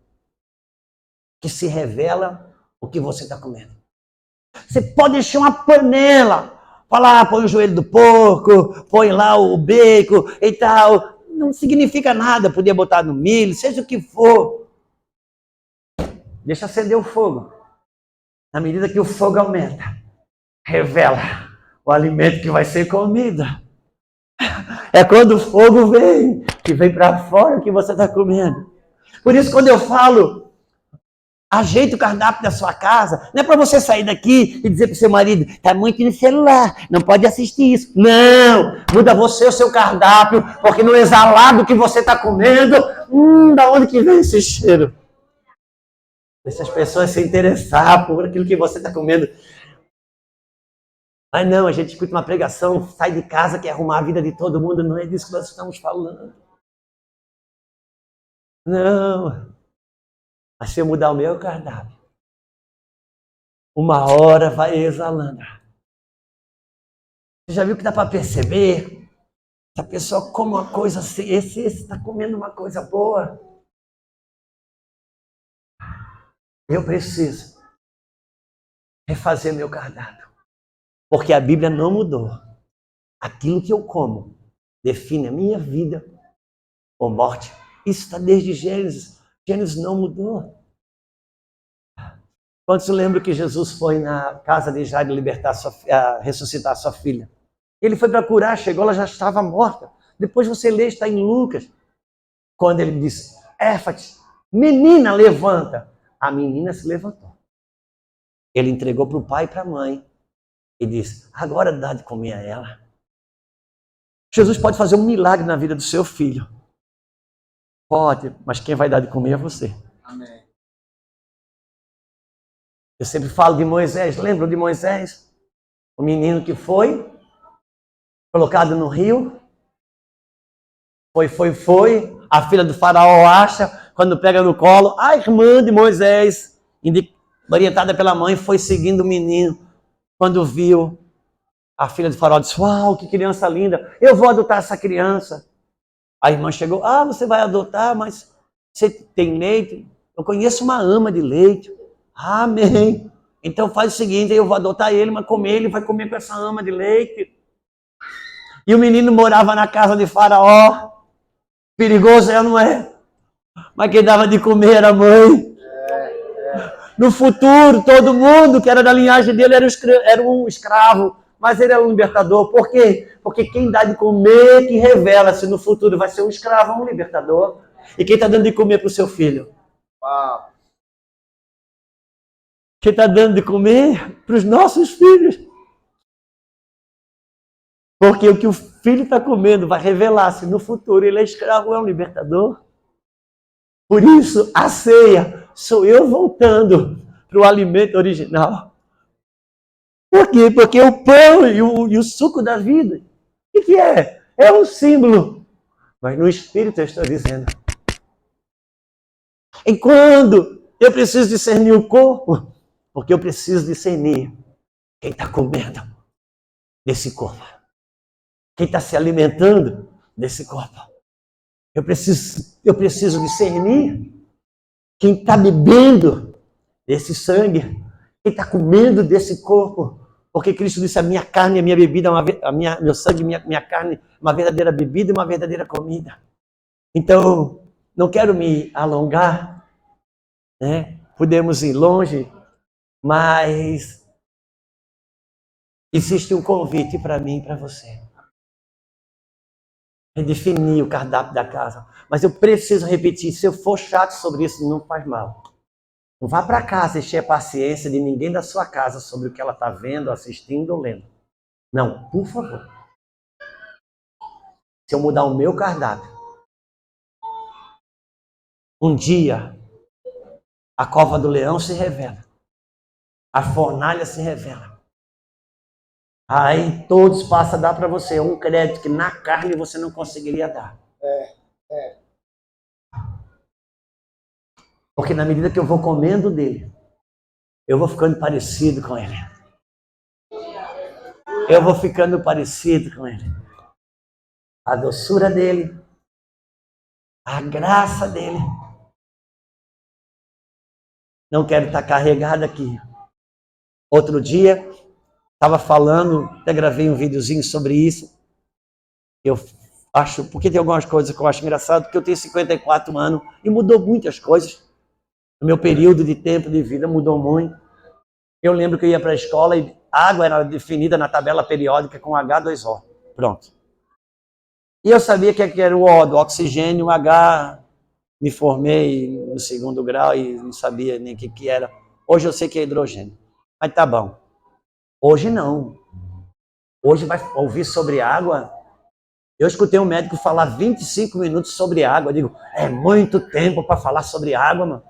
que se revela o que você está comendo. Você pode encher uma panela, falar, põe o joelho do porco, põe lá o bacon e tal. Não significa nada, podia botar no milho, seja o que for. Deixa acender o fogo. Na medida que o fogo aumenta, revela o alimento que vai ser comido. É quando o fogo vem, que vem para fora que você está comendo. Por isso, quando eu falo, ajeite o cardápio da sua casa, não é para você sair daqui e dizer para o seu marido, está muito no celular, não pode assistir isso. Não, muda você o seu cardápio, porque no exalado que você está comendo, da onde que vem esse cheiro? Deixa as pessoas se interessar por aquilo que você está comendo. Mas não, a gente escuta uma pregação, sai de casa, quer arrumar a vida de todo mundo. Não é disso que nós estamos falando. Não. Mas se eu mudar o meu cardápio, uma hora vai exalando. Você já viu que dá para perceber? Se a pessoa come uma coisa assim, esse está comendo uma coisa boa. Eu preciso refazer meu cardápio. Porque a Bíblia não mudou. Aquilo que eu como define a minha vida ou morte. Isso está desde Gênesis. Gênesis não mudou. Quantos lembram que Jesus foi na casa de Jairo ressuscitar sua filha? Ele foi para curar, chegou, ela já estava morta. Depois você lê, está em Lucas. Quando ele disse, Éfate, menina, levanta. A menina se levantou. Ele entregou para o pai e para a mãe. E disse, agora dá de comer a ela. Jesus pode fazer um milagre na vida do seu filho. Pode, mas quem vai dar de comer é você. Amém. Eu sempre falo de Moisés. Lembram de Moisés? O menino que foi colocado no rio. Foi. A filha do faraó acha, quando pega no colo, a irmã de Moisés, orientada pela mãe, foi seguindo o menino. Quando viu, a filha do faraó disse, uau, que criança linda, eu vou adotar essa criança. A irmã chegou, você vai adotar, mas você tem leite? Eu conheço uma ama de leite. Amém. Então faz o seguinte, eu vou adotar ele, mas ele vai comer com essa ama de leite. E o menino morava na casa de faraó. Perigoso não é? Mas quem dava de comer era a mãe. No futuro, todo mundo que era da linhagem dele era um escravo. Mas ele era um libertador. Por quê? Porque quem dá de comer que revela se no futuro vai ser um escravo ou um libertador. E quem está dando de comer para o seu filho? Uau. Quem está dando de comer para os nossos filhos? Porque o que o filho está comendo vai revelar se no futuro ele é escravo ou é um libertador. Por isso, a ceia sou eu voltando para o alimento original. Por quê? Porque o pão e o suco da vida, o que é? É um símbolo. Mas no Espírito eu estou dizendo. E quando eu preciso discernir o corpo, porque eu preciso discernir quem está comendo desse corpo. Quem está se alimentando desse corpo. Eu preciso discernir quem está bebendo desse sangue, quem está comendo desse corpo. Porque Cristo disse, a minha carne e a minha bebida, meu sangue e minha carne, uma verdadeira bebida e uma verdadeira comida. Então, não quero me alongar, né? Podemos ir longe, mas existe um convite para mim e para você. Redefinir o cardápio da casa. Mas eu preciso repetir, se eu for chato sobre isso, não faz mal. Não vá para casa encher a paciência de ninguém da sua casa sobre o que ela está vendo, assistindo ou lendo. Não, por favor. Se eu mudar o meu cardápio, um dia a cova do leão se revela. A fornalha se revela. Aí todos passam a dar para você um crédito que na carne você não conseguiria dar. Porque na medida que eu vou comendo dele, eu vou ficando parecido com ele. Eu vou ficando parecido com ele. A doçura dele, a graça dele. Não quero estar carregado aqui. Outro dia, estava falando, até gravei um videozinho sobre isso. Eu acho, porque tem algumas coisas que eu acho engraçado, porque eu tenho 54 anos e mudou muitas coisas. O meu período de tempo de vida mudou muito. Eu lembro que eu ia para a escola e a água era definida na tabela periódica com H2O. Pronto. E eu sabia que era o O do oxigênio, o H, me formei no 2º grau e não sabia nem o que era. Hoje eu sei que é hidrogênio. Mas tá bom. Hoje não. Hoje vai ouvir sobre água. Eu escutei um médico falar 25 minutos sobre água. Eu digo, é muito tempo para falar sobre água, mano.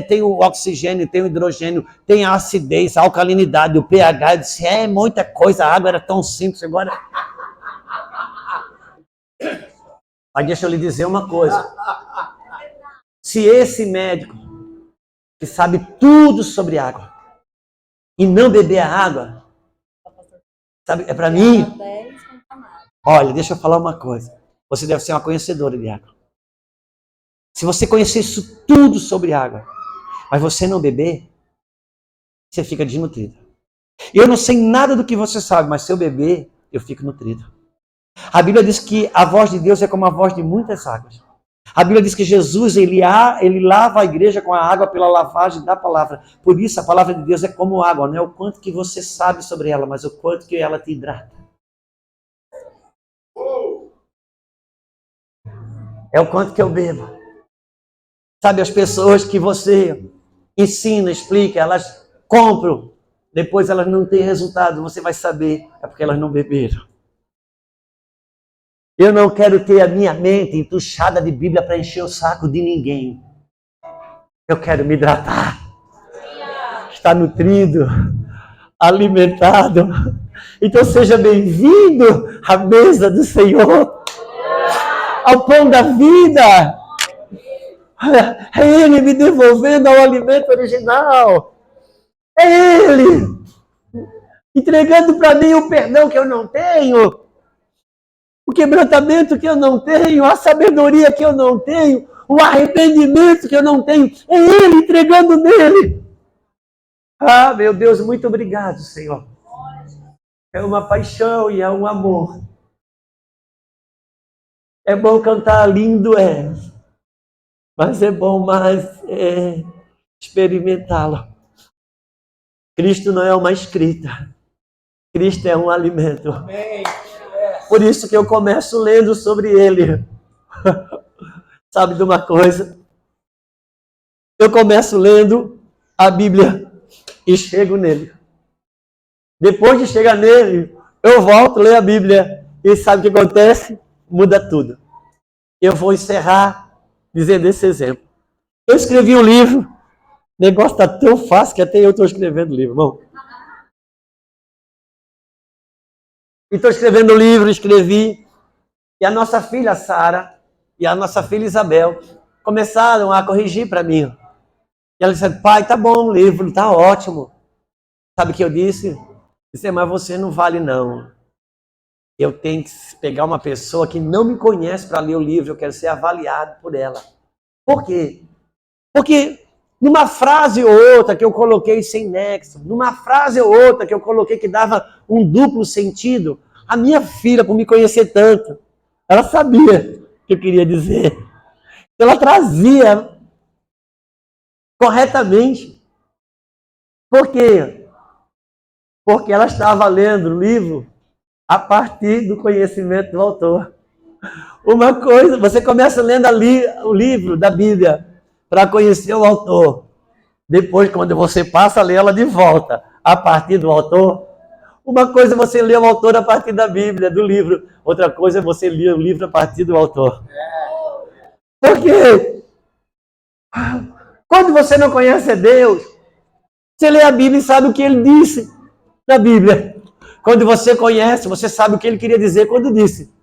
Tem o oxigênio, tem o hidrogênio, tem a acidez, a alcalinidade, o pH. Eu disse, é muita coisa, a água era tão simples agora. Mas deixa eu lhe dizer uma coisa. Se esse médico, que sabe tudo sobre água, e não beber a água, sabe, é para mim. Olha, deixa eu falar uma coisa. Você deve ser uma conhecedora de água. Se você conhecer isso tudo sobre água, mas você não beber, você fica desnutrido. Eu não sei nada do que você sabe, mas se eu beber, eu fico nutrido. A Bíblia diz que a voz de Deus é como a voz de muitas águas. A Bíblia diz que Jesus, ele lava a igreja com a água pela lavagem da palavra. Por isso, a palavra de Deus é como água. Não é o quanto que você sabe sobre ela, mas o quanto que ela te hidrata. É o quanto que eu bebo. Sabe, as pessoas que você ensina, explica, elas compram, depois elas não têm resultado, você vai saber, é porque elas não beberam. Eu não quero ter a minha mente entuchada de Bíblia para encher o saco de ninguém. Eu quero me hidratar, estar nutrido, alimentado. Então seja bem-vindo à mesa do Senhor, ao pão da vida. É Ele me devolvendo ao alimento original. É Ele entregando para mim o perdão que eu não tenho, o quebrantamento que eu não tenho, a sabedoria que eu não tenho, o arrependimento que eu não tenho. É Ele entregando nele. Ah, meu Deus, muito obrigado, Senhor. É uma paixão e é um amor. É bom cantar, lindo é. Mas é bom mais experimentá-lo. Cristo não é uma escrita. Cristo é um alimento. Amém. Por isso que eu começo lendo sobre ele. Sabe de uma coisa? Eu começo lendo a Bíblia e chego nele. Depois de chegar nele, eu volto a ler a Bíblia. E sabe o que acontece? Muda tudo. Eu vou encerrar dizendo esse exemplo. Eu escrevi um livro. O negócio está tão fácil que até eu estou escrevendo o livro, irmão. E estou escrevendo o livro, escrevi. E a nossa filha Sara e a nossa filha Isabel começaram a corrigir para mim. E ela disse, pai, tá bom o livro, tá ótimo. Sabe o que eu disse? Disse, mas você não vale não. Eu tenho que pegar uma pessoa que não me conhece para ler o livro, eu quero ser avaliado por ela. Por quê? Porque numa frase ou outra que eu coloquei sem nexo, numa frase ou outra que eu coloquei que dava um duplo sentido, a minha filha, por me conhecer tanto, ela sabia o que eu queria dizer. Ela trazia corretamente. Por quê? Porque ela estava lendo o livro a partir do conhecimento do autor. Uma coisa, você começa lendo ali o livro da Bíblia para conhecer o autor. Depois, quando você passa a ler ela de volta, a partir do autor, uma coisa é você ler o autor a partir da Bíblia, do livro. Outra coisa é você ler o livro a partir do autor. Por quê? Quando você não conhece Deus, você lê a Bíblia e sabe o que ele disse na Bíblia. Quando você conhece, você sabe o que ele queria dizer quando disse.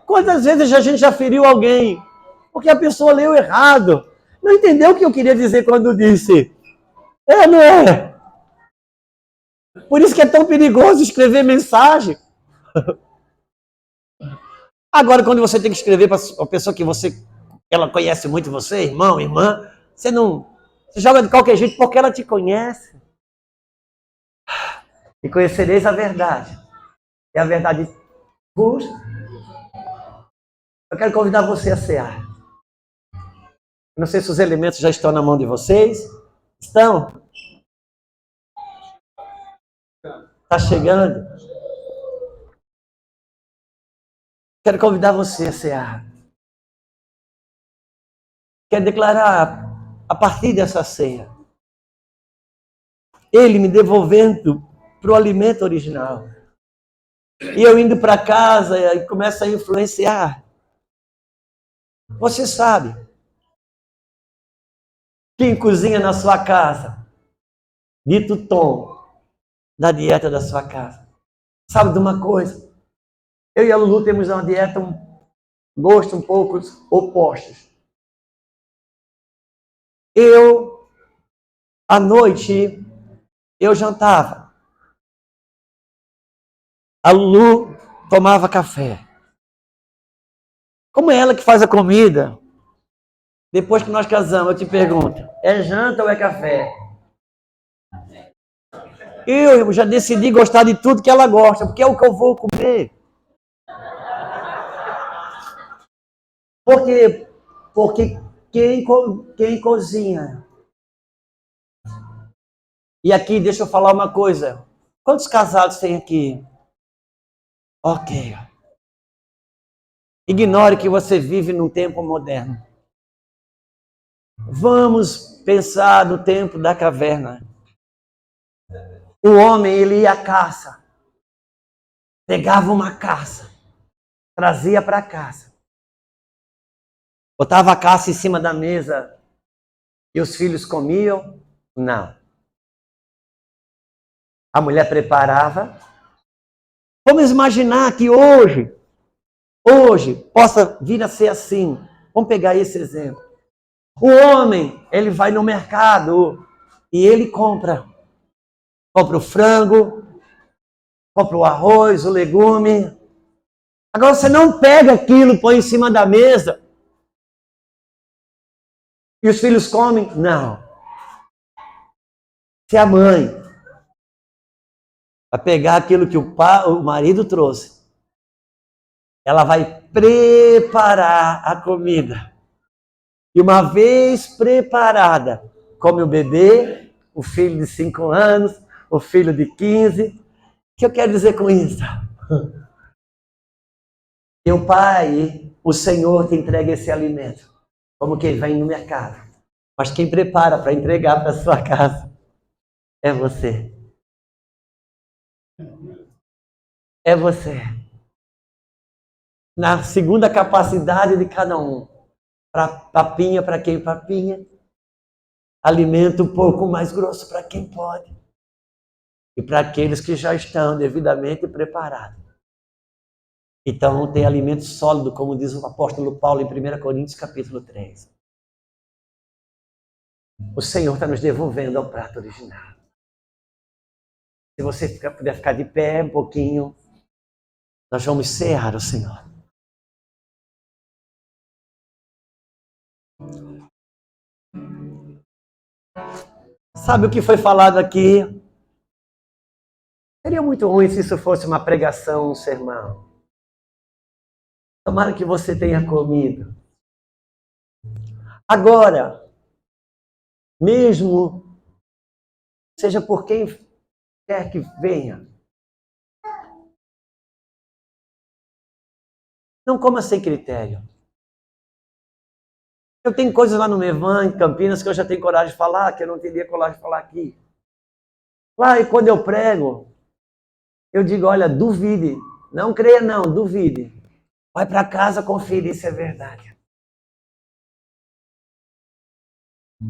Quantas vezes a gente já feriu alguém porque a pessoa leu errado, não entendeu o que eu queria dizer quando disse. Não é? Por isso que é tão perigoso escrever mensagem. Agora, quando você tem que escrever para a pessoa que ela conhece muito você, irmão, irmã, você joga de qualquer jeito porque ela te conhece. E conhecereis a verdade. E a verdade vos. Eu quero convidar você a cear. Não sei se os elementos já estão na mão de vocês. Estão? Está chegando? Quero convidar você a cear. Quero declarar a partir dessa ceia. Ele me devolvendo para o alimento original. E eu indo para casa e começo a influenciar. Você sabe quem cozinha na sua casa? Dito o tom da dieta da sua casa. Sabe de uma coisa? Eu e a Lulu temos uma dieta, um gosto um pouco opostos. Eu, à noite, eu jantava. A Lulu tomava café. Como é ela que faz a comida? Depois que nós casamos, eu te pergunto, é janta ou é café? Eu já decidi gostar de tudo que ela gosta, porque é o que eu vou comer. Por quê? Porque quem cozinha. E aqui, deixa eu falar uma coisa. Quantos casados tem aqui? Ok. Ignore que você vive num tempo moderno. Vamos pensar no tempo da caverna. O homem, ele ia à caça. Pegava uma caça. Trazia para casa. Botava a caça em cima da mesa. E os filhos comiam? Não. A mulher preparava. Vamos imaginar que hoje possa vir a ser assim. Vamos pegar esse exemplo. O homem, ele vai no mercado e ele compra o frango, compra o arroz, o legume. Agora você não pega aquilo, põe em cima da mesa e os filhos comem? Não. Se a mãe vai pegar aquilo que o marido trouxe, ela vai preparar a comida. E uma vez preparada, come o bebê, o filho de 5 anos, o filho de 15. O que eu quero dizer com isso? Teu pai, o Senhor te entrega esse alimento, como quem vem no mercado. Mas quem prepara para entregar para sua casa é você. É você. Na segunda capacidade de cada um. Papinha para quem papinha. Alimento um pouco mais grosso para quem pode. E para aqueles que já estão devidamente preparados. Então tem alimento sólido, como diz o apóstolo Paulo em 1 Coríntios capítulo 3. O Senhor está nos devolvendo ao prato original. Se você puder ficar de pé um pouquinho, nós vamos cear o Senhor. Sabe o que foi falado aqui? Seria muito ruim se isso fosse uma pregação, um sermão. Tomara que você tenha comido. Agora, mesmo seja por quem quer que venha, não coma sem critério. Eu tenho coisas lá no Mevan, em Campinas, que eu já tenho coragem de falar, que eu não teria coragem de falar aqui. Lá, e quando eu prego, eu digo, olha, duvide. Não creia não, duvide. Vai para casa conferir se é verdade.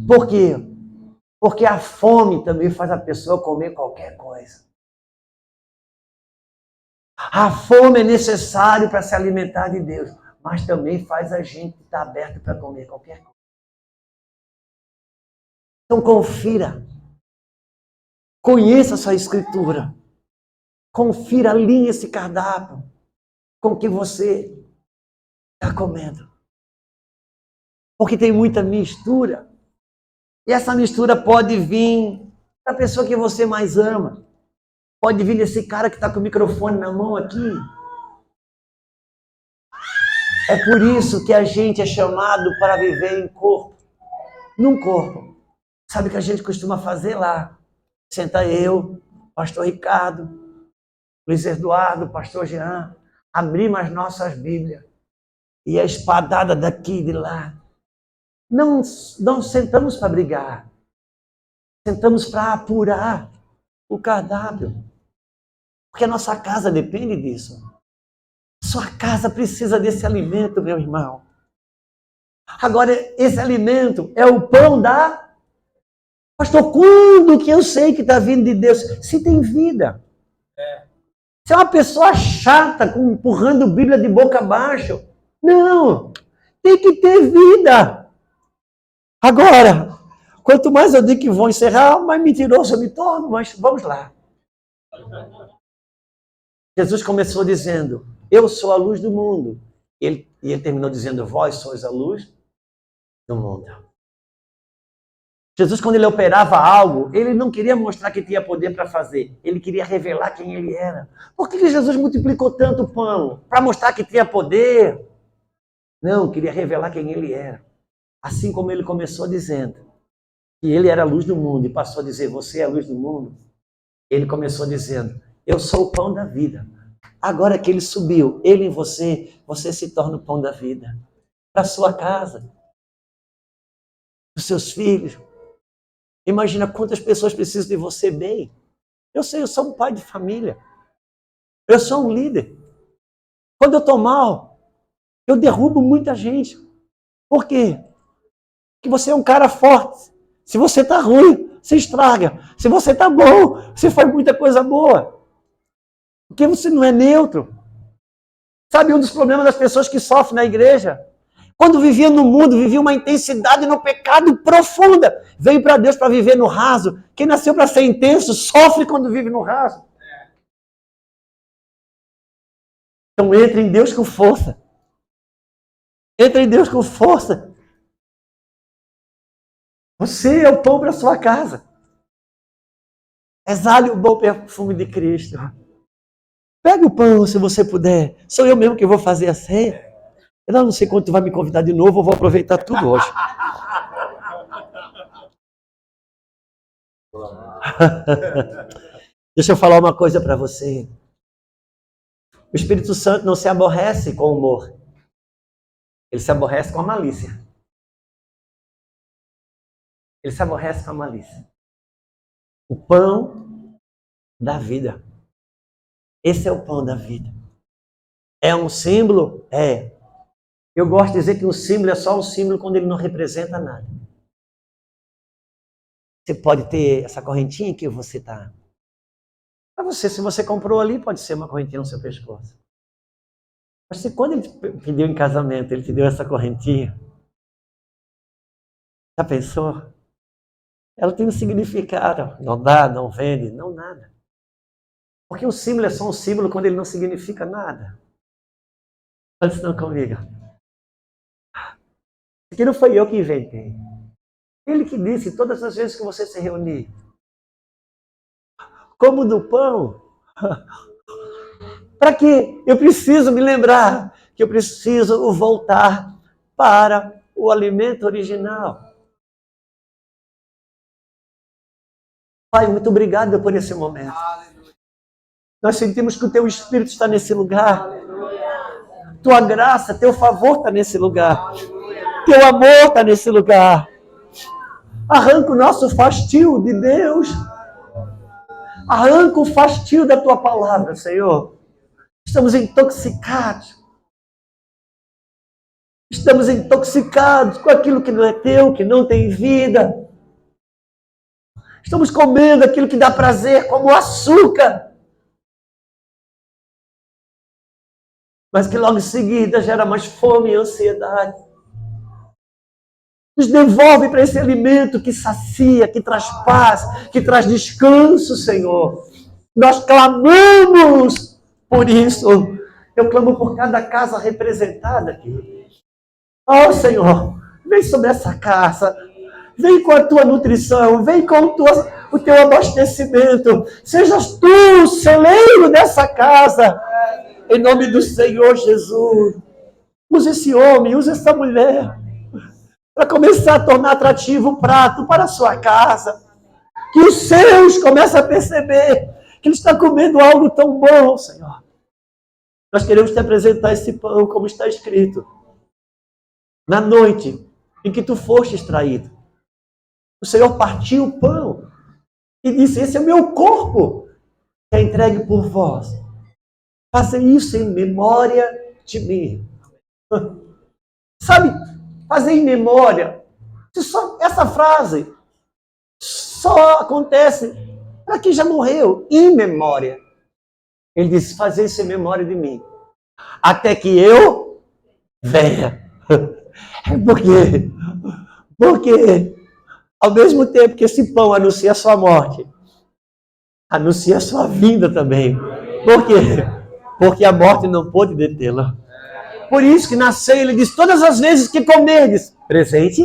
Por quê? Porque a fome também faz a pessoa comer qualquer coisa. A fome é necessária para se alimentar de Deus, mas também faz a gente estar aberto para comer qualquer coisa. Então confira. Conheça a sua escritura. Confira, alinhe esse cardápio com o que você está comendo. Porque tem muita mistura. E essa mistura pode vir da pessoa que você mais ama. Pode vir desse cara que está com o microfone na mão aqui. É por isso que a gente é chamado para viver em corpo. Num corpo. Sabe o que a gente costuma fazer lá? Senta eu, pastor Ricardo, Luiz Eduardo, pastor Jean, abrimos as nossas Bíblias. E a espadada daqui e de lá. Não sentamos para brigar. Sentamos para apurar o cardápio. Porque a nossa casa depende disso. Sua casa precisa desse alimento, meu irmão. Agora, esse alimento é o pão da... Pastor, quando que eu sei que está vindo de Deus? Se tem vida. Se é uma pessoa chata, empurrando Bíblia de boca abaixo. Não, tem que ter vida. Agora, quanto mais eu digo que vou encerrar, mais mentiroso eu me torno, mas vamos lá. Jesus começou dizendo, eu sou a luz do mundo. E ele terminou dizendo, vós sois a luz do mundo. Jesus, quando ele operava algo, ele não queria mostrar que tinha poder para fazer. Ele queria revelar quem ele era. Por que Jesus multiplicou tanto pão? Para mostrar que tinha poder? Não, queria revelar quem ele era. Assim como ele começou dizendo que ele era a luz do mundo e passou a dizer, você é a luz do mundo. Ele começou dizendo, eu sou o pão da vida. Agora que ele subiu, ele em você, você se torna o pão da vida. Para a sua casa. dos seus filhos. Imagina quantas pessoas precisam de você bem. Eu sei, eu sou um pai de família. Eu sou um líder. Quando eu estou mal, eu derrubo muita gente. Por quê? Porque você é um cara forte. Se você está ruim, você estraga. Se você está bom, você faz muita coisa boa. Porque você não é neutro. Sabe um dos problemas das pessoas que sofrem na igreja? Quando vivia no mundo, vivia uma intensidade no pecado profunda. Veio para Deus para viver no raso. Quem nasceu para ser intenso, sofre quando vive no raso. Então entre em Deus com força. Entre em Deus com força. Você é o pão para a sua casa. Exale o bom perfume de Cristo. Pega o pão, se você puder. Sou eu mesmo que vou fazer a ceia. Eu não sei quando tu vai me convidar de novo, eu vou aproveitar tudo hoje. Deixa eu falar uma coisa para você. O Espírito Santo não se aborrece com o humor. Ele se aborrece com a malícia. Ele se aborrece com a malícia. O pão da vida. Esse é o pão da vida. É um símbolo? É. Eu gosto de dizer que um símbolo é só um símbolo quando ele não representa nada. Você pode ter essa correntinha que você está. Para você, se você comprou ali, pode ser uma correntinha no seu pescoço. Mas se quando ele te pediu em casamento, ele te deu essa correntinha, já pensou? Ela tem um significado. Não dá, não vende, não nada. Porque o símbolo é só um símbolo quando ele não significa nada. Antes não comigo. Isso aqui não foi eu que inventei. Ele que disse todas as vezes que você se reunir. Como do pão. Para quê? Eu preciso me lembrar que eu preciso voltar para o alimento original. Pai, muito obrigado por esse momento. Nós sentimos que o Teu Espírito está nesse lugar. Tua graça, Teu favor está nesse lugar. Teu amor está nesse lugar. Arranca o nosso fastio de Deus. Arranca o fastio da Tua palavra, Senhor. Estamos intoxicados. Estamos intoxicados com aquilo que não é Teu, que não tem vida. Estamos comendo aquilo que dá prazer, como açúcar. Mas que logo em seguida gera mais fome e ansiedade. Nos devolve para esse alimento que sacia, que traz paz, que traz descanso, Senhor. Nós clamamos por isso. Eu clamo por cada casa representada aqui. Oh, Senhor, vem sobre essa casa. Vem com a tua nutrição, vem com o teu abastecimento. Sejas tu o celeiro dessa casa. Em nome do Senhor Jesus. Use esse homem, use essa mulher. Para começar a tornar atrativo o prato para a sua casa. Que os seus comecem a perceber que ele está comendo algo tão bom, Senhor. Nós queremos te apresentar esse pão, como está escrito. Na noite em que tu foste extraído, o Senhor partiu o pão e disse, esse é o meu corpo, que é entregue por vós. Faça isso em memória de mim. Sabe, fazer em memória. Essa frase só acontece para quem já morreu, em memória. Ele disse, fazer isso em memória de mim. Até que eu venha. Por quê? Porque ao mesmo tempo que esse pão anuncia a sua morte, anuncia a sua vinda também. Por quê? Porque a morte não pôde detê-la. Por isso que na ceia ele diz, todas as vezes que comerdes, presente,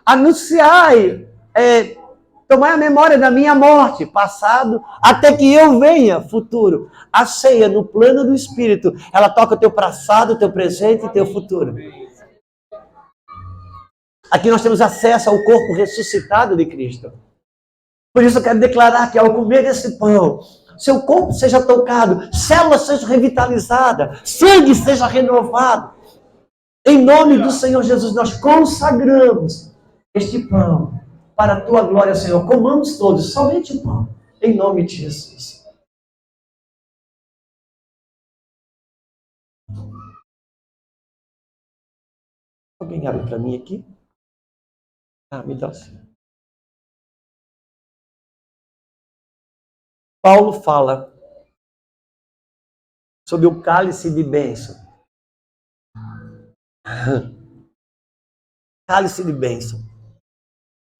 anunciai, tomai a memória da minha morte, passado, até que eu venha, futuro. A ceia, no plano do Espírito, ela toca o teu passado, o teu presente e o teu futuro. Aqui nós temos acesso ao corpo ressuscitado de Cristo. Por isso eu quero declarar que ao comer esse pão, seu corpo seja tocado, células sejam revitalizadas, sangue seja renovado. Em nome do Senhor Jesus, nós consagramos este pão para a tua glória, Senhor. Comamos todos, somente o pão, em nome de Jesus. Alguém abre para mim aqui? Me dá assim. Paulo fala sobre o cálice de bênção. Cálice de bênção.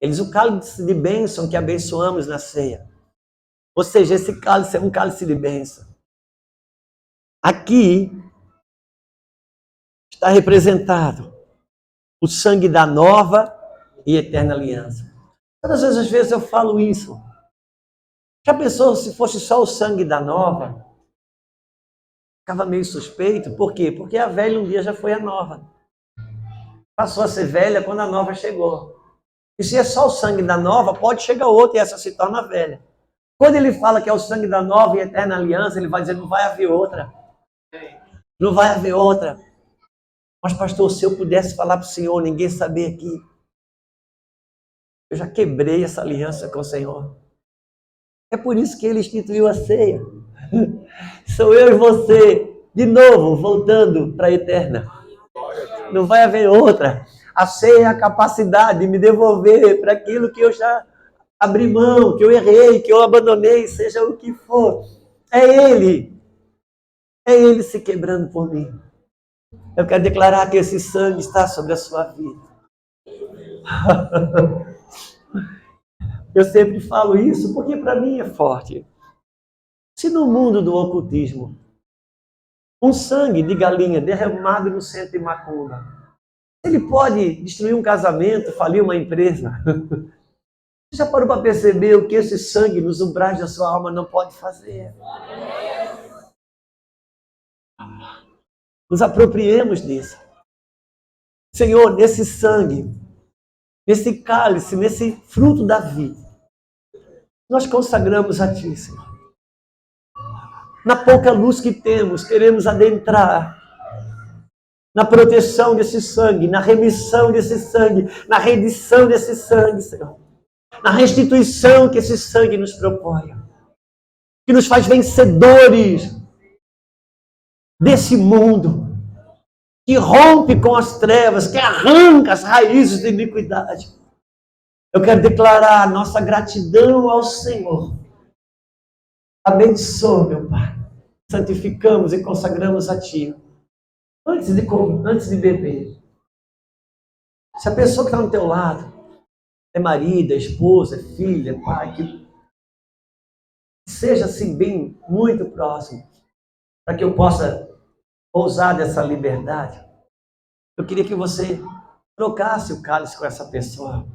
Ele diz o cálice de bênção que abençoamos na ceia. Ou seja, esse cálice é um cálice de bênção. Aqui está representado o sangue da nova e eterna aliança. Todas as vezes eu falo isso. Já pensou se fosse só o sangue da nova? Ficava meio suspeito. Por quê? Porque a velha um dia já foi a nova. Passou a ser velha quando a nova chegou. E se é só o sangue da nova, pode chegar outra e essa se torna velha. Quando ele fala que é o sangue da nova e eterna aliança, ele vai dizer, não vai haver outra. Não vai haver outra. Mas, pastor, se eu pudesse falar para o Senhor, ninguém saber aqui, eu já quebrei essa aliança com o Senhor. É por isso que ele instituiu a ceia. Sou eu e você, de novo, voltando para a eterna. Não vai haver outra. A ceia é a capacidade de me devolver para aquilo que eu já abri mão, que eu errei, que eu abandonei, seja o que for. É Ele. É Ele se quebrando por mim. Eu quero declarar que esse sangue está sobre a sua vida. Eu sempre falo isso porque para mim é forte. Se no mundo do ocultismo, um sangue de galinha derramado no centro de macumba, ele pode destruir um casamento, falir uma empresa. Você já parou para perceber o que esse sangue nos umbrais da sua alma não pode fazer? Nos apropriemos disso. Senhor, nesse sangue, nesse cálice, nesse fruto da vida, nós consagramos a Ti, Senhor. Na pouca luz que temos, queremos adentrar na proteção desse sangue, na remissão desse sangue, na redição desse sangue, Senhor. Na restituição que esse sangue nos propõe. Que nos faz vencedores desse mundo. Que rompe com as trevas, que arranca as raízes da iniquidade. Eu quero declarar nossa gratidão ao Senhor. Abençoa, meu Pai. Santificamos e consagramos a Ti. Antes de beber. Se a pessoa que está no teu lado é marido, é esposa, é filha, é pai, que seja assim bem, muito próximo, para que eu possa ousar dessa liberdade, eu queria que você trocasse o cálice com essa pessoa.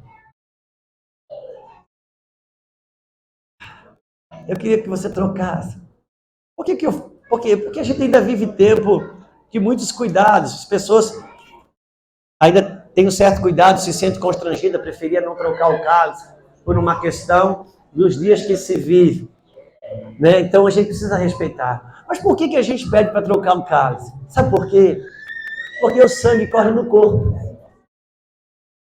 Eu queria que você trocasse. Por quê? Porque a gente ainda vive tempo de muitos cuidados. As pessoas ainda têm um certo cuidado, se sentem constrangidas, preferia não trocar o cálice por uma questão dos dias que se vive. Né? Então a gente precisa respeitar. Mas por que a gente pede para trocar um cálice? Sabe por quê? Porque o sangue corre no corpo.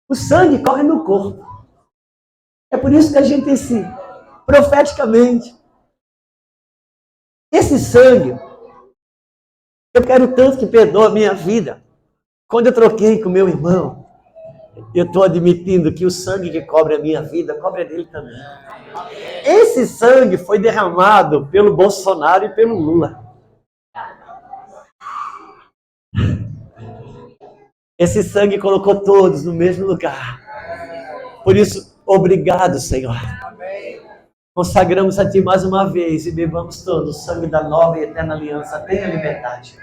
O sangue corre no corpo. É por isso que a gente ensina, profeticamente. Esse sangue, eu quero tanto que perdoe a minha vida. Quando eu troquei com meu irmão, eu estou admitindo que o sangue que cobre a minha vida, cobre a dele também. Esse sangue foi derramado pelo Bolsonaro e pelo Lula. Esse sangue colocou todos no mesmo lugar. Por isso, obrigado, Senhor. Consagramos a Ti mais uma vez e bebamos todo o sangue da nova e eterna aliança. Tenha liberdade.